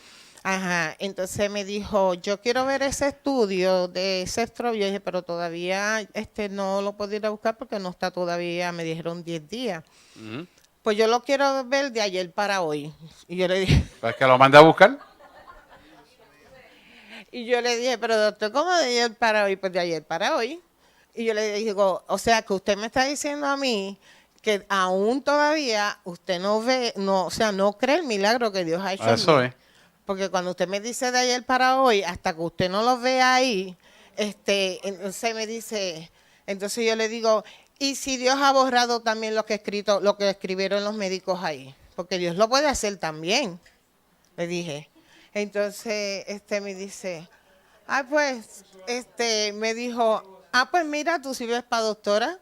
Ajá, entonces me dijo, yo quiero ver ese estudio de ese stroke. Yo dije, pero todavía no lo puedo ir a buscar porque no está todavía, me dijeron 10 días. Pues yo lo quiero ver de ayer para hoy. Y yo le dije, ¿Pues que lo mande a buscar? Y yo le dije, pero doctor, ¿cómo de ayer para hoy? Pues de ayer para hoy. Y yo le digo, o sea, que usted me está diciendo a mí que aún todavía usted no ve, no cree el milagro que Dios ha hecho. Eso es. Porque cuando usted me dice de ayer para hoy, hasta que usted no lo vea ahí, entonces me dice, entonces yo le digo, ¿y si Dios ha borrado también lo que escribieron los médicos ahí? Porque Dios lo puede hacer también, le dije. Entonces, me dice, me dijo, pues mira, tú sirves para doctora.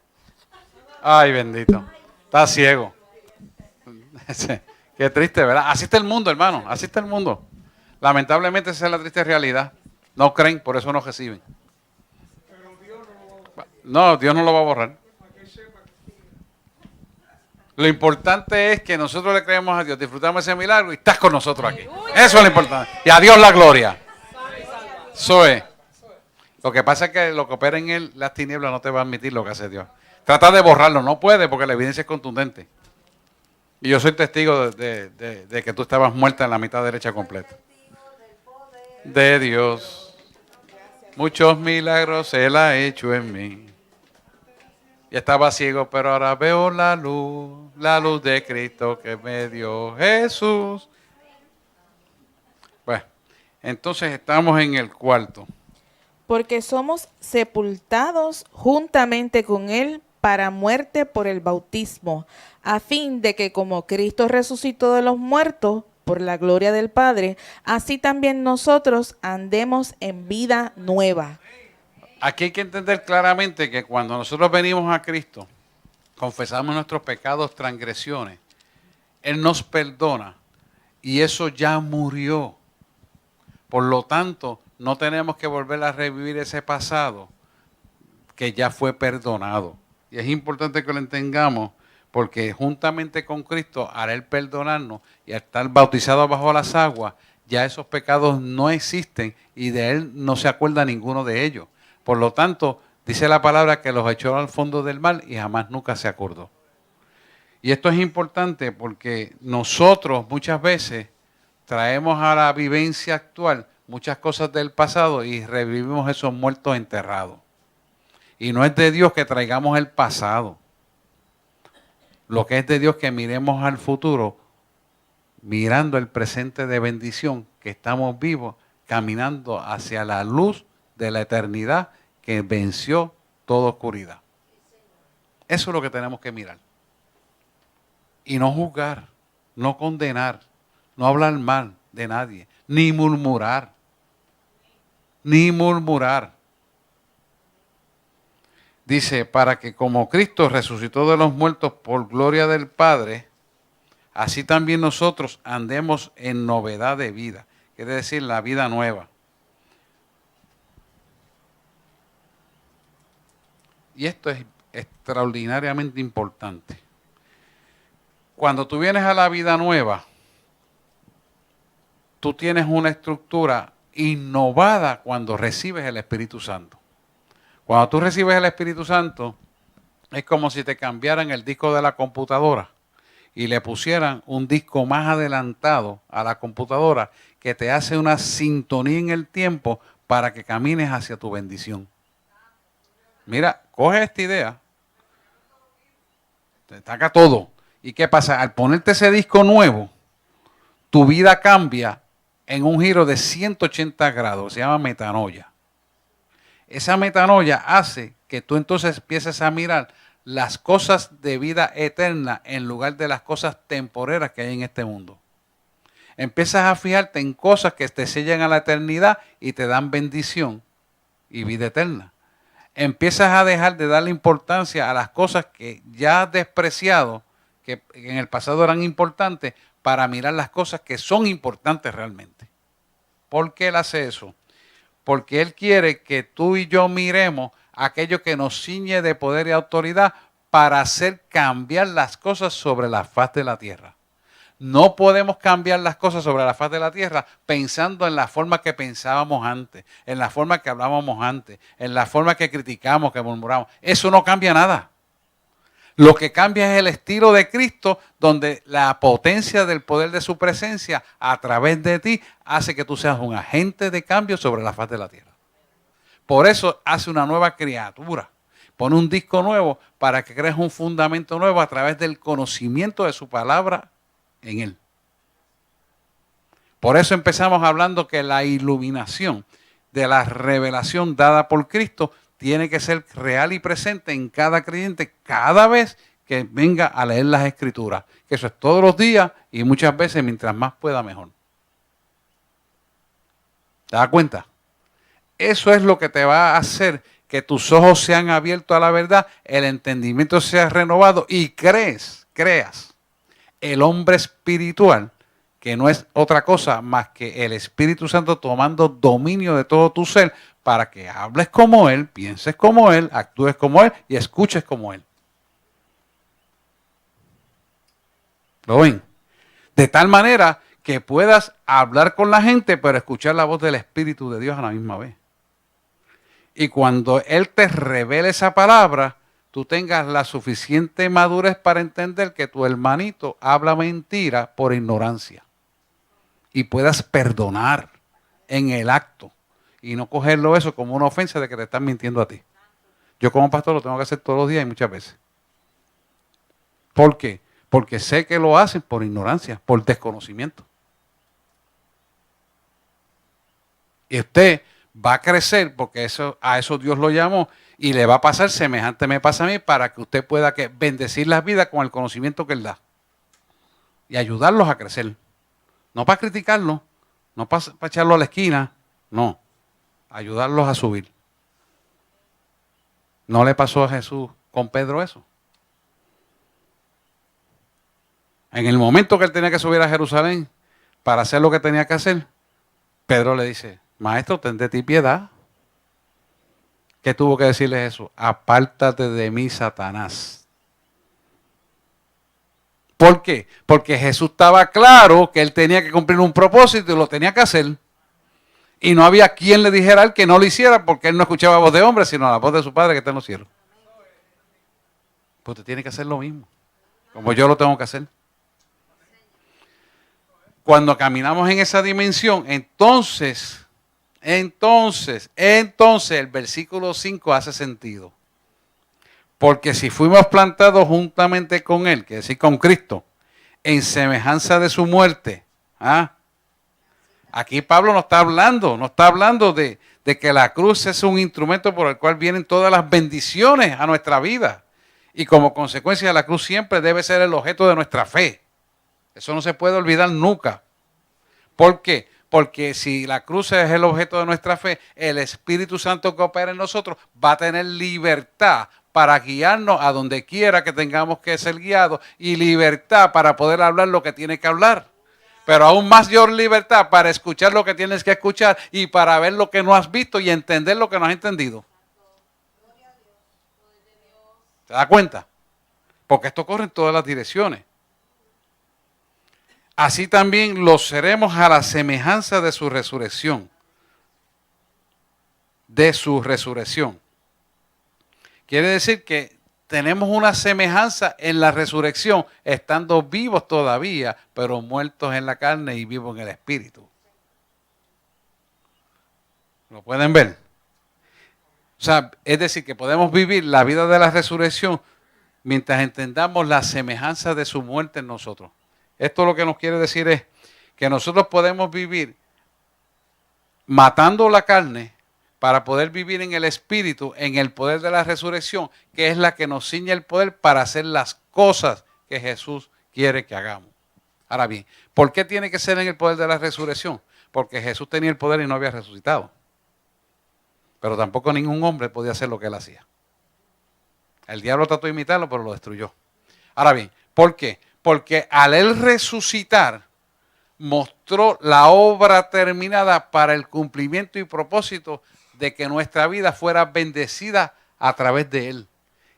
Ay, bendito. Está ciego. Qué triste, ¿verdad? Así está el mundo, hermano. Así está el mundo. Lamentablemente esa es la triste realidad. No creen, por eso no reciben. No, Dios no lo va a borrar. Lo importante es que nosotros le creemos a Dios, disfrutamos ese milagro y estás con nosotros aquí. Eso es lo importante. Y a Dios la gloria. Eso es. Lo que pasa es que lo que opera en él, las tinieblas, no te va a admitir lo que hace Dios. Trata de borrarlo, no puede porque la evidencia es contundente. Y yo soy testigo de que tú estabas muerta en la mitad derecha completa. De Dios. Muchos milagros Él ha hecho en mí. Y estaba ciego, pero ahora veo la luz de Cristo que me dio Jesús. Bueno, entonces estamos en el cuarto. Porque somos sepultados juntamente con Él para muerte por el bautismo, a fin de que como Cristo resucitó de los muertos por la gloria del Padre, así también nosotros andemos en vida nueva. Aquí hay que entender claramente que cuando nosotros venimos a Cristo, confesamos nuestros pecados, transgresiones, Él nos perdona y eso ya murió. Por lo tanto, no tenemos que volver a revivir ese pasado que ya fue perdonado. Y es importante que lo entendamos porque juntamente con Cristo, al Él perdonarnos y al estar bautizados bajo las aguas, ya esos pecados no existen y de Él no se acuerda ninguno de ellos. Por lo tanto, dice la palabra que los echó al fondo del mar y jamás nunca se acordó. Y esto es importante porque nosotros muchas veces traemos a la vivencia actual muchas cosas del pasado y revivimos esos muertos enterrados. Y no es de Dios que traigamos el pasado. Lo que es de Dios que miremos al futuro, mirando el presente de bendición, que estamos vivos, caminando hacia la luz de la eternidad que venció toda oscuridad. Eso es lo que tenemos que mirar. Y no juzgar, no condenar, no hablar mal de nadie, ni murmurar. Ni murmurar. Dice, para que como Cristo resucitó de los muertos por gloria del Padre, así también nosotros andemos en novedad de vida. Quiere decir la vida nueva. Y esto es extraordinariamente importante. Cuando tú vienes a la vida nueva, tú tienes una estructura innovada cuando recibes el Espíritu Santo. Cuando tú recibes el Espíritu Santo, es como si te cambiaran el disco de la computadora y le pusieran un disco más adelantado a la computadora que te hace una sintonía en el tiempo para que camines hacia tu bendición. Mira, coge esta idea, te saca todo. ¿Y qué pasa? Al ponerte ese disco nuevo, tu vida cambia en un giro de 180 grados, se llama metanoia. Esa metanoia hace que tú entonces empieces a mirar las cosas de vida eterna en lugar de las cosas temporeras que hay en este mundo. Empiezas a fijarte en cosas que te sellan a la eternidad y te dan bendición y vida eterna. Empiezas a dejar de darle importancia a las cosas que ya has despreciado, que en el pasado eran importantes, para mirar las cosas que son importantes realmente. ¿Por qué Él hace eso? Porque Él quiere que tú y yo miremos aquello que nos ciñe de poder y autoridad para hacer cambiar las cosas sobre la faz de la tierra. No podemos cambiar las cosas sobre la faz de la tierra pensando en la forma que pensábamos antes, en la forma que hablábamos antes, en la forma que criticamos, que murmuramos. Eso no cambia nada. Lo que cambia es el estilo de Cristo, donde la potencia del poder de su presencia a través de ti hace que tú seas un agente de cambio sobre la faz de la tierra. Por eso hace una nueva criatura. Pone un disco nuevo para que crees un fundamento nuevo a través del conocimiento de su palabra en él. Por eso empezamos hablando que la iluminación de la revelación dada por Cristo tiene que ser real y presente en cada creyente cada vez que venga a leer las Escrituras. Que eso es todos los días y muchas veces mientras más pueda mejor. ¿Te das cuenta? Eso es lo que te va a hacer que tus ojos sean abiertos a la verdad, el entendimiento sea renovado y creas el hombre espiritual, que no es otra cosa más que el Espíritu Santo tomando dominio de todo tu ser para que hables como Él, pienses como Él, actúes como Él y escuches como Él. ¿Lo ven? De tal manera que puedas hablar con la gente, pero escuchar la voz del Espíritu de Dios a la misma vez. Y cuando Él te revele esa palabra, tú tengas la suficiente madurez para entender que tu hermanito habla mentira por ignorancia. Y puedas perdonar en el acto. Y no cogerlo eso como una ofensa de que te están mintiendo a ti. Yo como pastor lo tengo que hacer todos los días y muchas veces. ¿Por qué? Porque sé que lo hacen por ignorancia, por desconocimiento. Y usted va a crecer porque a eso Dios lo llamó y le va a pasar semejante me pasa a mí para que usted pueda bendecir las vidas con el conocimiento que Él da. Y ayudarlos a crecer. No para criticarlos, no para echarlo a la esquina, no. Ayudarlos a subir. ¿No le pasó a Jesús con Pedro eso? En el momento que él tenía que subir a Jerusalén para hacer lo que tenía que hacer, Pedro le dice, Maestro, ten de ti piedad. ¿Qué tuvo que decirle Jesús? Apártate de mí, Satanás. ¿Por qué? Porque Jesús estaba claro que él tenía que cumplir un propósito y lo tenía que hacer. Y no había quien le dijera a él que no lo hiciera porque él no escuchaba voz de hombre, sino la voz de su Padre que está en los cielos. Pues usted tiene que hacer lo mismo, como yo lo tengo que hacer. Cuando caminamos en esa dimensión, entonces el versículo 5 hace sentido. Porque si fuimos plantados juntamente con Él, que es decir, con Cristo, en semejanza de su muerte, aquí Pablo no está hablando de que la cruz es un instrumento por el cual vienen todas las bendiciones a nuestra vida. Y como consecuencia la cruz siempre debe ser el objeto de nuestra fe. Eso no se puede olvidar nunca. ¿Por qué? Porque si la cruz es el objeto de nuestra fe, el Espíritu Santo que opera en nosotros va a tener libertad para guiarnos a donde quiera que tengamos que ser guiados y libertad para poder hablar lo que tiene que hablar. Pero aún mayor libertad para escuchar lo que tienes que escuchar y para ver lo que no has visto y entender lo que no has entendido. ¿Te das cuenta? Porque esto corre en todas las direcciones. Así también los seremos a la semejanza de su resurrección. De su resurrección. Quiere decir que tenemos una semejanza en la resurrección, estando vivos todavía, pero muertos en la carne y vivos en el espíritu. ¿Lo pueden ver? O sea, es decir, que podemos vivir la vida de la resurrección mientras entendamos la semejanza de su muerte en nosotros. Esto lo que nos quiere decir es que nosotros podemos vivir matando la carne para poder vivir en el espíritu, en el poder de la resurrección, que es la que nos ciñe el poder para hacer las cosas que Jesús quiere que hagamos. Ahora bien, ¿por qué tiene que ser en el poder de la resurrección? Porque Jesús tenía el poder y no había resucitado. Pero tampoco ningún hombre podía hacer lo que él hacía. El diablo trató de imitarlo, pero lo destruyó. Ahora bien, ¿por qué? Porque al él resucitar, mostró la obra terminada para el cumplimiento y propósito de que nuestra vida fuera bendecida a través de él.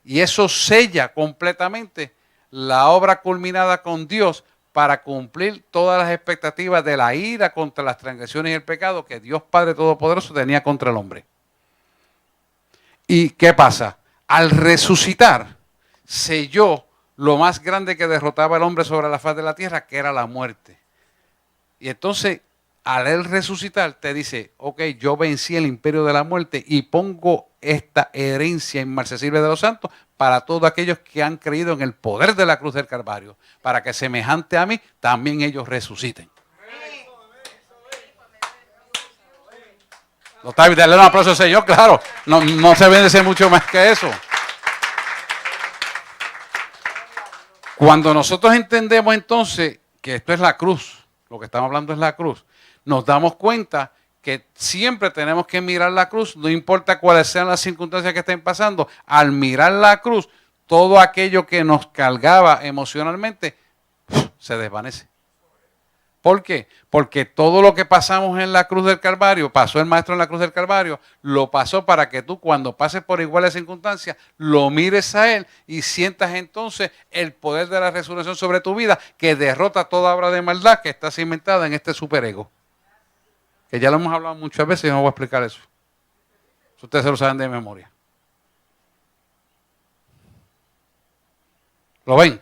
Y eso sella completamente la obra culminada con Dios para cumplir todas las expectativas de la ira contra las transgresiones y el pecado que Dios Padre Todopoderoso tenía contra el hombre. ¿Y qué pasa? Al resucitar, selló lo más grande que derrotaba al hombre sobre la faz de la tierra, que era la muerte. Y entonces, al él resucitar, te dice, ok, yo vencí el imperio de la muerte y pongo esta herencia inmarcesible de los santos para todos aquellos que han creído en el poder de la cruz del Calvario, para que semejante a mí, también ellos resuciten. ¿No está bien? Darle un aplauso al Señor, claro. No se vende mucho más que eso. Cuando nosotros entendemos entonces que esto es la cruz, lo que estamos hablando es la cruz, nos damos cuenta que siempre tenemos que mirar la cruz, no importa cuáles sean las circunstancias que estén pasando. Al mirar la cruz, todo aquello que nos cargaba emocionalmente se desvanece. ¿Por qué? Porque todo lo que pasamos en la cruz del Calvario, pasó el Maestro en la cruz del Calvario, lo pasó para que tú cuando pases por iguales circunstancias, lo mires a Él y sientas entonces el poder de la resurrección sobre tu vida, que derrota toda obra de maldad que está cimentada en este superego. Que ya lo hemos hablado muchas veces y no voy a explicar eso. Ustedes se lo saben de memoria. ¿Lo ven?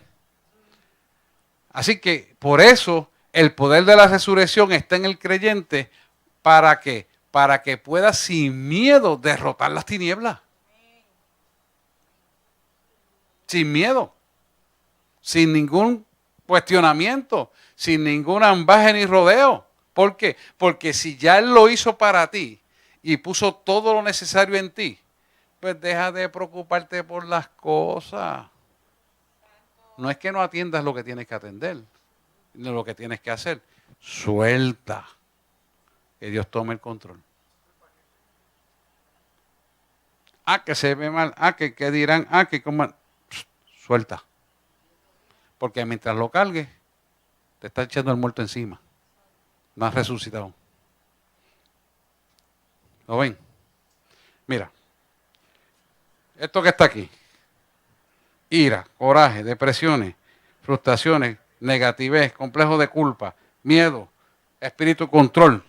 Así que por eso el poder de la resurrección está en el creyente. ¿Para qué? Para que pueda sin miedo derrotar las tinieblas. Sin miedo. Sin ningún cuestionamiento. Sin ningún ambaje ni rodeo. ¿Por qué? Porque si ya Él lo hizo para ti y puso todo lo necesario en ti, pues deja de preocuparte por las cosas. No es que no atiendas lo que tienes que atender, no lo que tienes que hacer. Suelta. Que Dios tome el control. Que se ve mal. Que dirán. Que como. Suelta. Porque mientras lo cargues, te está echando el muerto encima. No has resucitado. ¿Lo ven? Mira. Esto que está aquí. Ira, coraje, depresiones, frustraciones, negativez, complejo de culpa, miedo, espíritu de control.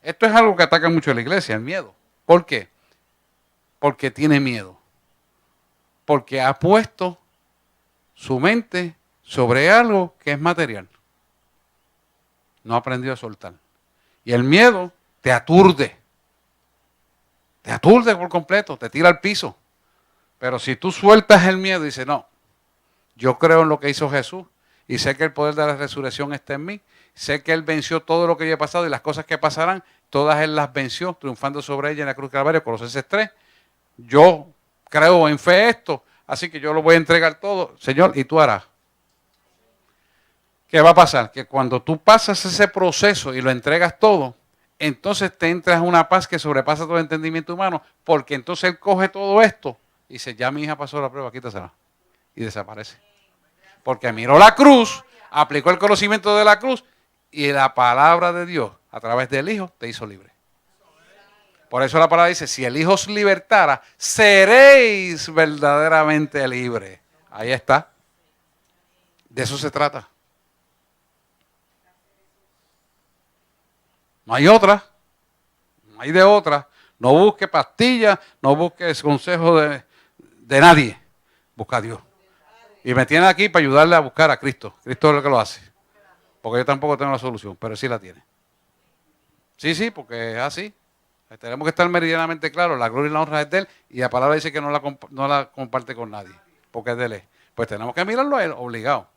Esto es algo que ataca mucho a la iglesia, el miedo. ¿Por qué? Porque tiene miedo. Porque ha puesto su mente sobre algo que es material. No ha aprendido a soltar. Y el miedo te aturde. Te aturde por completo, te tira al piso. Pero si tú sueltas el miedo y dices, no, yo creo en lo que hizo Jesús y sé que el poder de la resurrección está en mí, sé que Él venció todo lo que yo he pasado y las cosas que pasarán, todas Él las venció, triunfando sobre ella en la cruz del Calvario, Colosenses 3. Yo creo en fe esto, así que yo lo voy a entregar todo, Señor, y tú harás. ¿Qué va a pasar? Que cuando tú pasas ese proceso y lo entregas todo, entonces te entras en una paz que sobrepasa todo el entendimiento humano, porque entonces Él coge todo esto y dice, ya mi hija pasó la prueba, quítasela. Y desaparece. Porque miró la cruz, aplicó el conocimiento de la cruz y la palabra de Dios a través del Hijo te hizo libre. Por eso la palabra dice, si el Hijo os libertara, seréis verdaderamente libres. Ahí está. De eso se trata. No hay otra. No hay de otra. No busque pastillas, no busque consejo de nadie. Busca a Dios. Y me tiene aquí para ayudarle a buscar a Cristo. Cristo es el que lo hace. Porque yo tampoco tengo la solución, pero sí la tiene. Sí, porque es así. Tenemos que estar meridianamente claros. La gloria y la honra es de Él. Y la palabra dice que no la comparte con nadie. Porque es de Él. Pues tenemos que mirarlo a Él, obligado.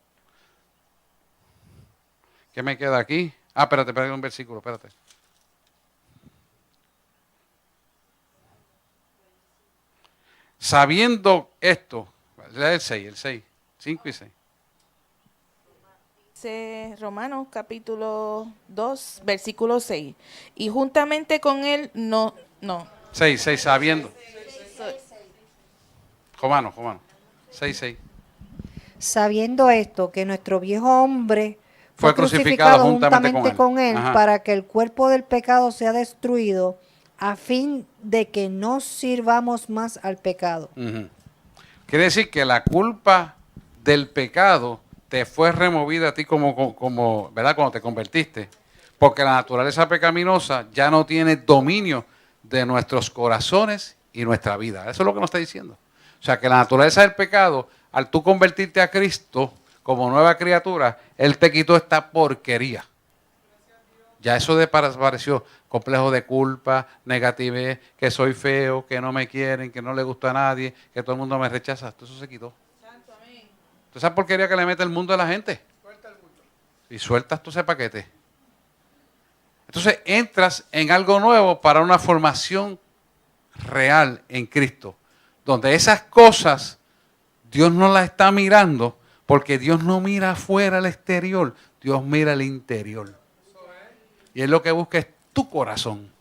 ¿Qué me queda aquí? Espérate un versículo, espérate. Sabiendo esto, el 6, 5 y 6. Dice Romanos capítulo 2, versículo 6. Y juntamente con él, no. 6, sabiendo. Romanos, 6. Sabiendo esto, que nuestro viejo hombre fue crucificado juntamente con él Ajá. para que el cuerpo del pecado sea destruido, a fin de que no sirvamos más al pecado. Uh-huh. Quiere decir que la culpa del pecado te fue removida a ti como ¿verdad? Cuando te convertiste. Porque la naturaleza pecaminosa ya no tiene dominio de nuestros corazones y nuestra vida. Eso es lo que nos está diciendo. O sea, que la naturaleza del pecado, al tú convertirte a Cristo como nueva criatura, Él te quitó esta porquería. Ya eso desapareció. Complejo de culpa, negatividad, que soy feo, que no me quieren, que no le gusta a nadie, que todo el mundo me rechaza. Todo eso se quitó. ¿Tú esa porquería que le mete el mundo a la gente? Y sueltas tú ese paquete. Entonces entras en algo nuevo para una formación real en Cristo. Donde esas cosas Dios no las está mirando, porque Dios no mira afuera al exterior, Dios mira al interior. Y Él lo que busca es tu corazón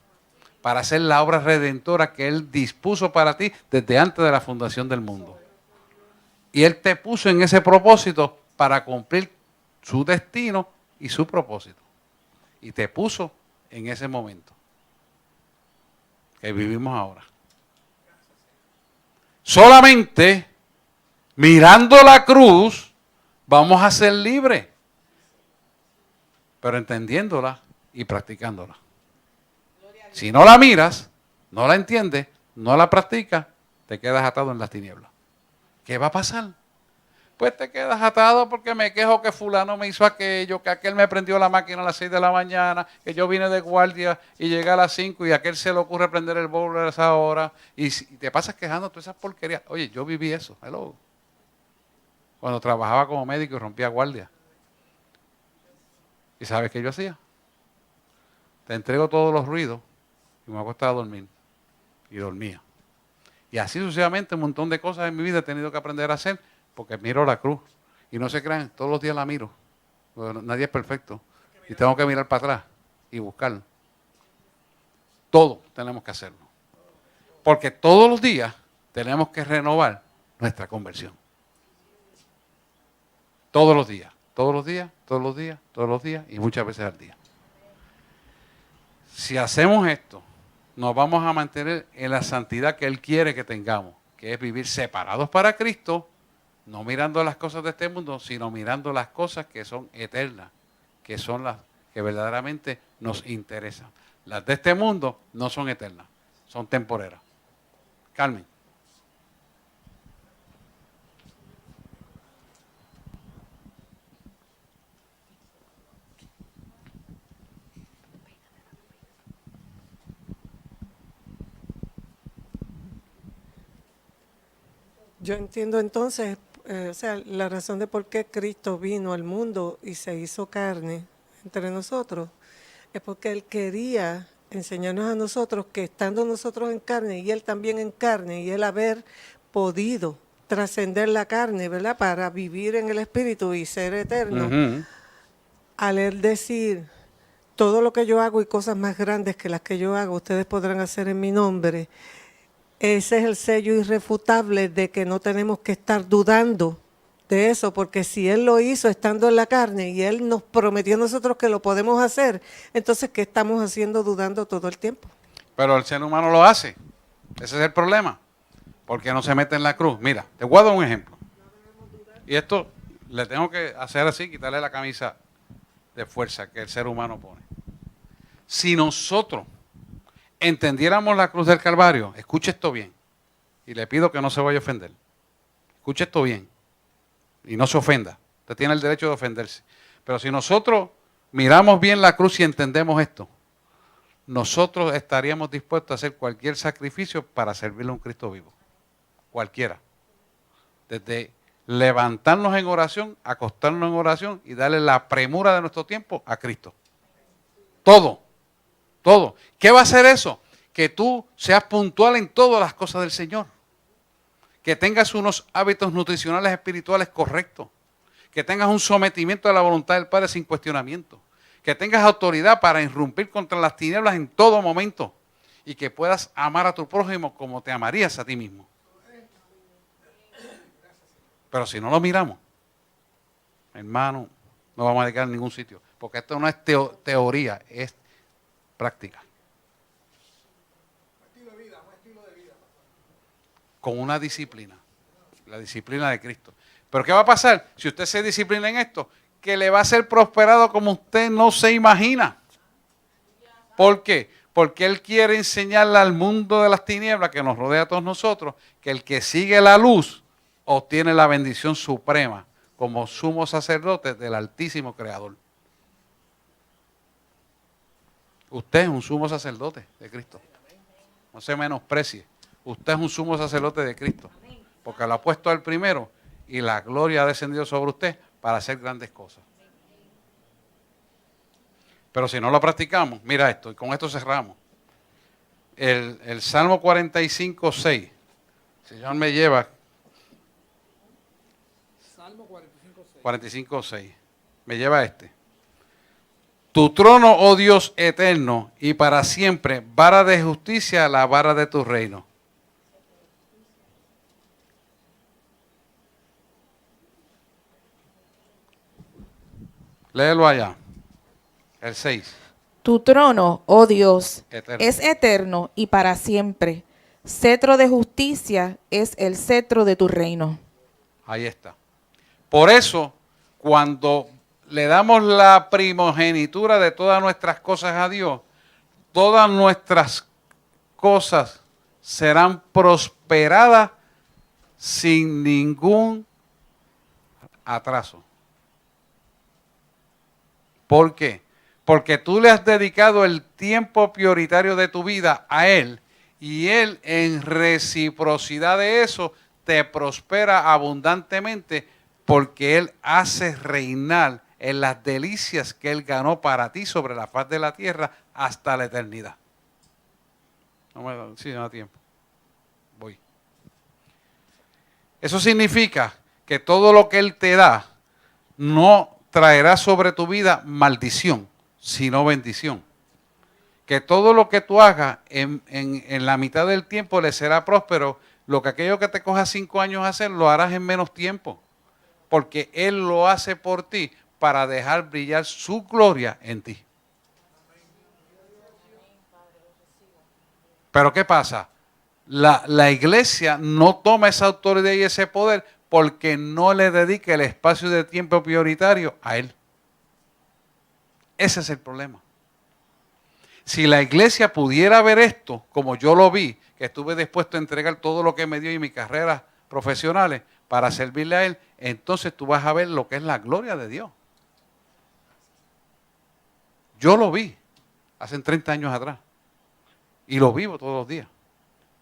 para hacer la obra redentora que Él dispuso para ti desde antes de la fundación del mundo. Y Él te puso en ese propósito para cumplir su destino y su propósito. Y te puso en ese momento que vivimos ahora. Solamente mirando la cruz vamos a ser libres, pero entendiéndola y practicándola. Si no la miras, no la entiendes, no la practicas, te quedas atado en las tinieblas. ¿Qué va a pasar? Pues te quedas atado porque me quejo que fulano me hizo aquello, que aquel me prendió la máquina a las 6 de la mañana, que yo vine de guardia y llegué a las 5 y a aquel se le ocurre prender el boiler a esa hora y te pasas quejando todas esas porquerías. Oye, yo viví eso, hello. Cuando trabajaba como médico y rompía guardia. ¿Y sabes qué yo hacía? Te entrego todos los ruidos y me acostaba a dormir. Y dormía. Y así sucesivamente un montón de cosas en mi vida he tenido que aprender a hacer porque miro la cruz. Y no se crean, todos los días la miro. Bueno, nadie es perfecto. Y tengo que mirar para atrás y buscar. Todo tenemos que hacerlo. Porque todos los días tenemos que renovar nuestra conversión. Todos los días, todos los días, todos los días, todos los días y muchas veces al día. Si hacemos esto, nos vamos a mantener en la santidad que Él quiere que tengamos, que es vivir separados para Cristo, no mirando las cosas de este mundo, sino mirando las cosas que son eternas, que son las que verdaderamente nos interesan. Las de este mundo no son eternas, son temporeras. Carmen. Yo entiendo entonces, o sea, la razón de por qué Cristo vino al mundo y se hizo carne entre nosotros, es porque Él quería enseñarnos a nosotros que estando nosotros en carne y Él también en carne y Él haber podido trascender la carne, ¿verdad? Para vivir en el Espíritu y ser eterno, al Él decir, todo lo que yo hago y cosas más grandes que las que yo hago, ustedes podrán hacer en mi nombre. ese es el sello irrefutable de que no tenemos que estar dudando de eso, porque si Él lo hizo estando en la carne y Él nos prometió a nosotros que lo podemos hacer, entonces ¿qué estamos haciendo dudando todo el tiempo? Pero el ser humano lo hace. Ese es el problema. Porque no se mete en la cruz. Mira, te voy a dar un ejemplo. Y esto le tengo que hacer así, quitarle la camisa de fuerza que el ser humano pone. Si nosotros entendiéramos la cruz del Calvario, escuche esto bien, y le pido que no se vaya a ofender. Escuche esto bien, y no se ofenda. Usted tiene el derecho de ofenderse. Pero si nosotros miramos bien la cruz y entendemos esto, nosotros estaríamos dispuestos a hacer cualquier sacrificio para servirle a un Cristo vivo. Cualquiera. Desde levantarnos en oración, acostarnos en oración y darle la premura de nuestro tiempo a Cristo. Todo. Todo. ¿Qué va a hacer eso? Que tú seas puntual en todas las cosas del Señor. Que tengas unos hábitos nutricionales espirituales correctos. Que tengas un sometimiento a la voluntad del Padre sin cuestionamiento. Que tengas autoridad para irrumpir contra las tinieblas en todo momento. Y que puedas amar a tu prójimo como te amarías a ti mismo. Pero si no lo miramos, hermano, no vamos a llegar a ningún sitio. Porque esto no es teoría, es práctica. Con una disciplina. La disciplina de Cristo. Pero ¿qué va a pasar? Si usted se disciplina en esto, que le va a ser prosperado como usted no se imagina. ¿Por qué? Porque Él quiere enseñarle al mundo de las tinieblas que nos rodea a todos nosotros, que el que sigue la luz obtiene la bendición suprema como sumo sacerdote del Altísimo Creador. Usted es un sumo sacerdote de Cristo. No se menosprecie. Usted es un sumo sacerdote de Cristo. Porque lo ha puesto al primero y la gloria ha descendido sobre usted para hacer grandes cosas. Pero si no lo practicamos, mira esto, y con esto cerramos. El Salmo 45, 6. El Señor me lleva. Salmo 45, 6. Me lleva a este. Tu trono, oh Dios eterno, y para siempre, vara de justicia, la vara de tu reino. Léelo allá. El 6. Tu trono, oh Dios, Eterno. es eterno y para siempre. Cetro de justicia es el cetro de tu reino. Ahí está. Por eso, cuando le damos la primogenitura de todas nuestras cosas a Dios, todas nuestras cosas serán prosperadas sin ningún atraso. ¿Por qué? Porque tú le has dedicado el tiempo prioritario de tu vida a Él y Él en reciprocidad de eso te prospera abundantemente porque Él hace reinar en las delicias que Él ganó para ti sobre la faz de la tierra hasta la eternidad. Sí, no da tiempo. Voy. Eso significa que todo lo que Él te da no traerá sobre tu vida maldición, sino bendición. Que todo lo que tú hagas en la mitad del tiempo le será próspero. Lo que aquello que te coja 5 años hacer, lo harás en menos tiempo. Porque Él lo hace por ti para dejar brillar su gloria en ti. Pero ¿qué pasa? La iglesia no toma esa autoridad y ese poder porque no le dedica el espacio de tiempo prioritario a Él. Ese es el problema. Si la iglesia pudiera ver esto, como yo lo vi, que estuve dispuesto a entregar todo lo que me dio en mis carreras profesionales para servirle a Él, entonces tú vas a ver lo que es la gloria de Dios. Yo lo vi hace 30 años atrás y lo vivo todos los días.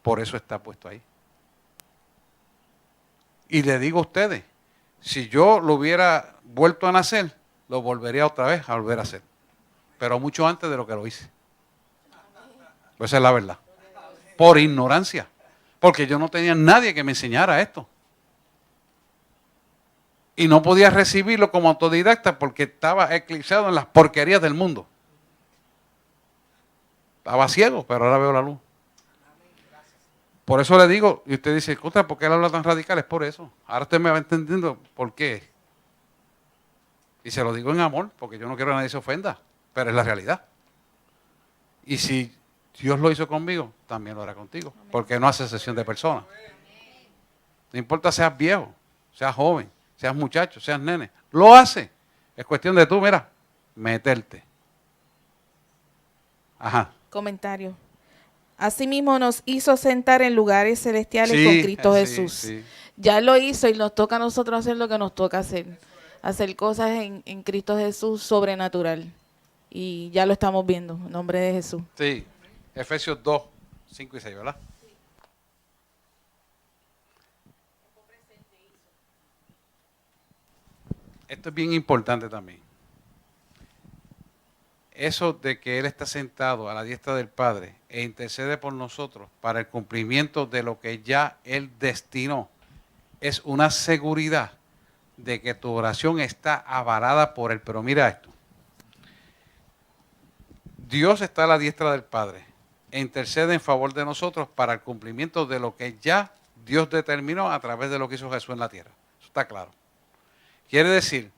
Por eso está puesto ahí. Y le digo a ustedes, si yo lo hubiera vuelto a nacer, lo volvería otra vez a volver a hacer. Pero mucho antes de lo que lo hice. Pues esa es la verdad. Por ignorancia. Porque yo no tenía nadie que me enseñara esto. Y no podía recibirlo como autodidacta porque estaba eclipsado en las porquerías del mundo. Estaba ciego, pero ahora veo la luz. Por eso le digo, y usted dice, contra, ¿por qué él habla tan radical? Es por eso. Ahora usted me va entendiendo por qué. Y se lo digo en amor, porque yo no quiero que nadie se ofenda, pero es la realidad. Y si Dios lo hizo conmigo, también lo hará contigo, porque no hace excepción de personas. No importa seas viejo, seas joven, seas muchacho, seas nene, lo hace. Es cuestión de tú, mira, meterte. Ajá. Comentario. Asimismo nos hizo sentar en lugares celestiales con Cristo Jesús. Sí. Ya lo hizo y nos toca a nosotros hacer lo que nos toca hacer. Hacer cosas en Cristo Jesús sobrenatural. Y ya lo estamos viendo, en nombre de Jesús. Sí, Efesios 2, 5 y 6, ¿verdad? Esto es bien importante también. Eso de que Él está sentado a la diestra del Padre e intercede por nosotros para el cumplimiento de lo que ya Él destinó, es una seguridad de que tu oración está avalada por Él. Pero mira esto. Dios está a la diestra del Padre e intercede en favor de nosotros para el cumplimiento de lo que ya Dios determinó a través de lo que hizo Jesús en la tierra. Eso está claro. Quiere decir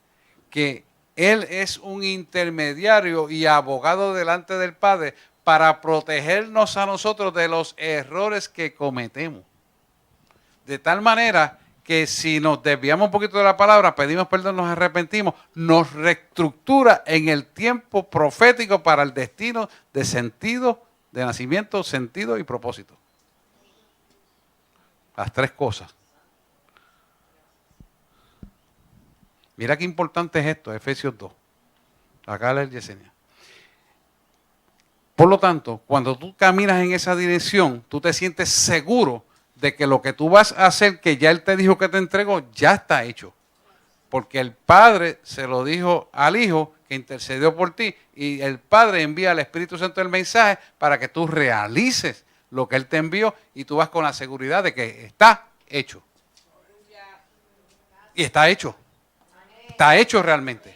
que Él es un intermediario y abogado delante del Padre para protegernos a nosotros de los errores que cometemos. De tal manera que si nos desviamos un poquito de la palabra, pedimos perdón, nos arrepentimos, nos reestructura en el tiempo profético para el destino de sentido, de nacimiento, sentido y propósito. Las tres cosas. Mira qué importante es esto, Efesios 2. Acá lee Yesenia. Por lo tanto, cuando tú caminas en esa dirección, tú te sientes seguro de que lo que tú vas a hacer, que ya Él te dijo que te entregó, ya está hecho. Porque el Padre se lo dijo al Hijo que intercedió por ti y el Padre envía al Espíritu Santo el mensaje para que tú realices lo que Él te envió y tú vas con la seguridad de que está hecho. Y está hecho. Está hecho realmente.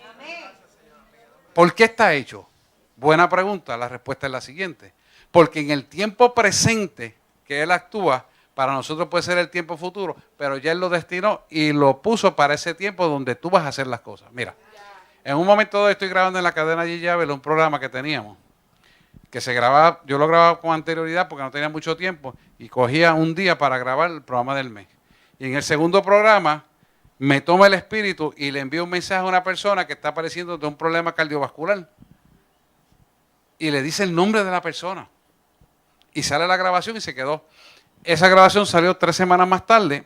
¿Por qué está hecho? Buena pregunta. La respuesta es la siguiente. Porque en el tiempo presente que Él actúa, para nosotros puede ser el tiempo futuro, pero ya Él lo destinó y lo puso para ese tiempo donde tú vas a hacer las cosas. Mira, en un momento dado estoy grabando en la cadena G-Llave un programa que teníamos, que se grababa, yo lo grababa con anterioridad porque no tenía mucho tiempo y cogía un día para grabar el programa del mes. Y en el segundo programa me toma el espíritu y le envío un mensaje a una persona que está padeciendo de un problema cardiovascular. Y le dice el nombre de la persona. Y sale la grabación y se quedó. Esa grabación salió 3 semanas más tarde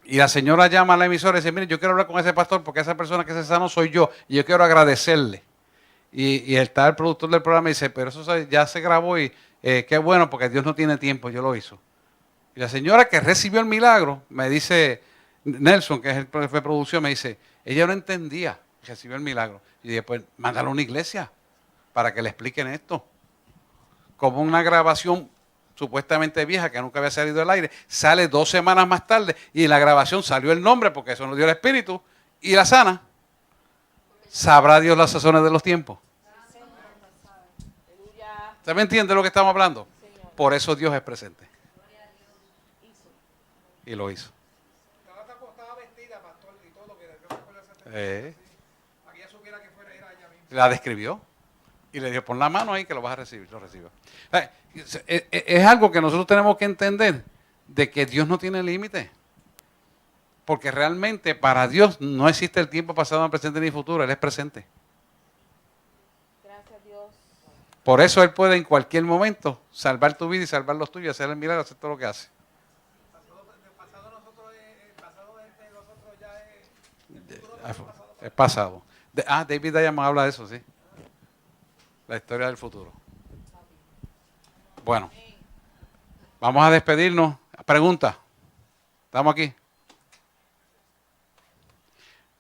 y la señora llama a la emisora y dice, mire, yo quiero hablar con ese pastor porque esa persona que se sanó soy yo y yo quiero agradecerle. Y está el productor del programa y dice, pero eso ya se grabó y qué bueno porque Dios no tiene tiempo, yo lo hizo. Y la señora que recibió el milagro, me dice, Nelson, que es el jefe de producción, me dice, ella no entendía, recibió el milagro. Y dije, pues mándalo a una iglesia para que le expliquen esto. Como una grabación supuestamente vieja que nunca había salido al aire, sale 2 semanas más tarde y en la grabación salió el nombre porque eso nos dio el espíritu y la sana. ¿Sabrá Dios las sazones de los tiempos? ¿Usted me entiende lo que estamos hablando? Por eso Dios es presente. Y lo hizo. La describió y le dijo, pon la mano ahí que lo vas a recibir, lo recibió. Es algo que nosotros tenemos que entender, de que Dios no tiene límite. Porque realmente para Dios no existe el tiempo pasado, presente ni futuro, Él es presente. Gracias Dios. Por eso Él puede en cualquier momento salvar tu vida y salvar los tuyos, hacer el milagro, hacer todo lo que hace. Es pasado. David Diamond habla de eso, sí. La historia del futuro. Bueno, vamos a despedirnos. Pregunta. ¿Estamos aquí?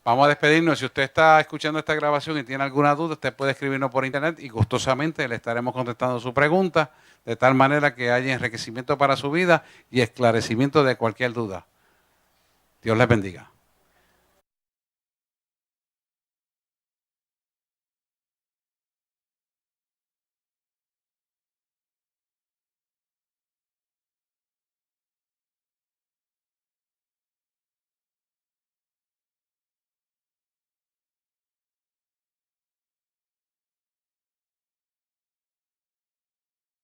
Vamos a despedirnos. Si usted está escuchando esta grabación y tiene alguna duda, usted puede escribirnos por internet y gustosamente le estaremos contestando su pregunta, de tal manera que haya enriquecimiento para su vida y esclarecimiento de cualquier duda. Dios les bendiga.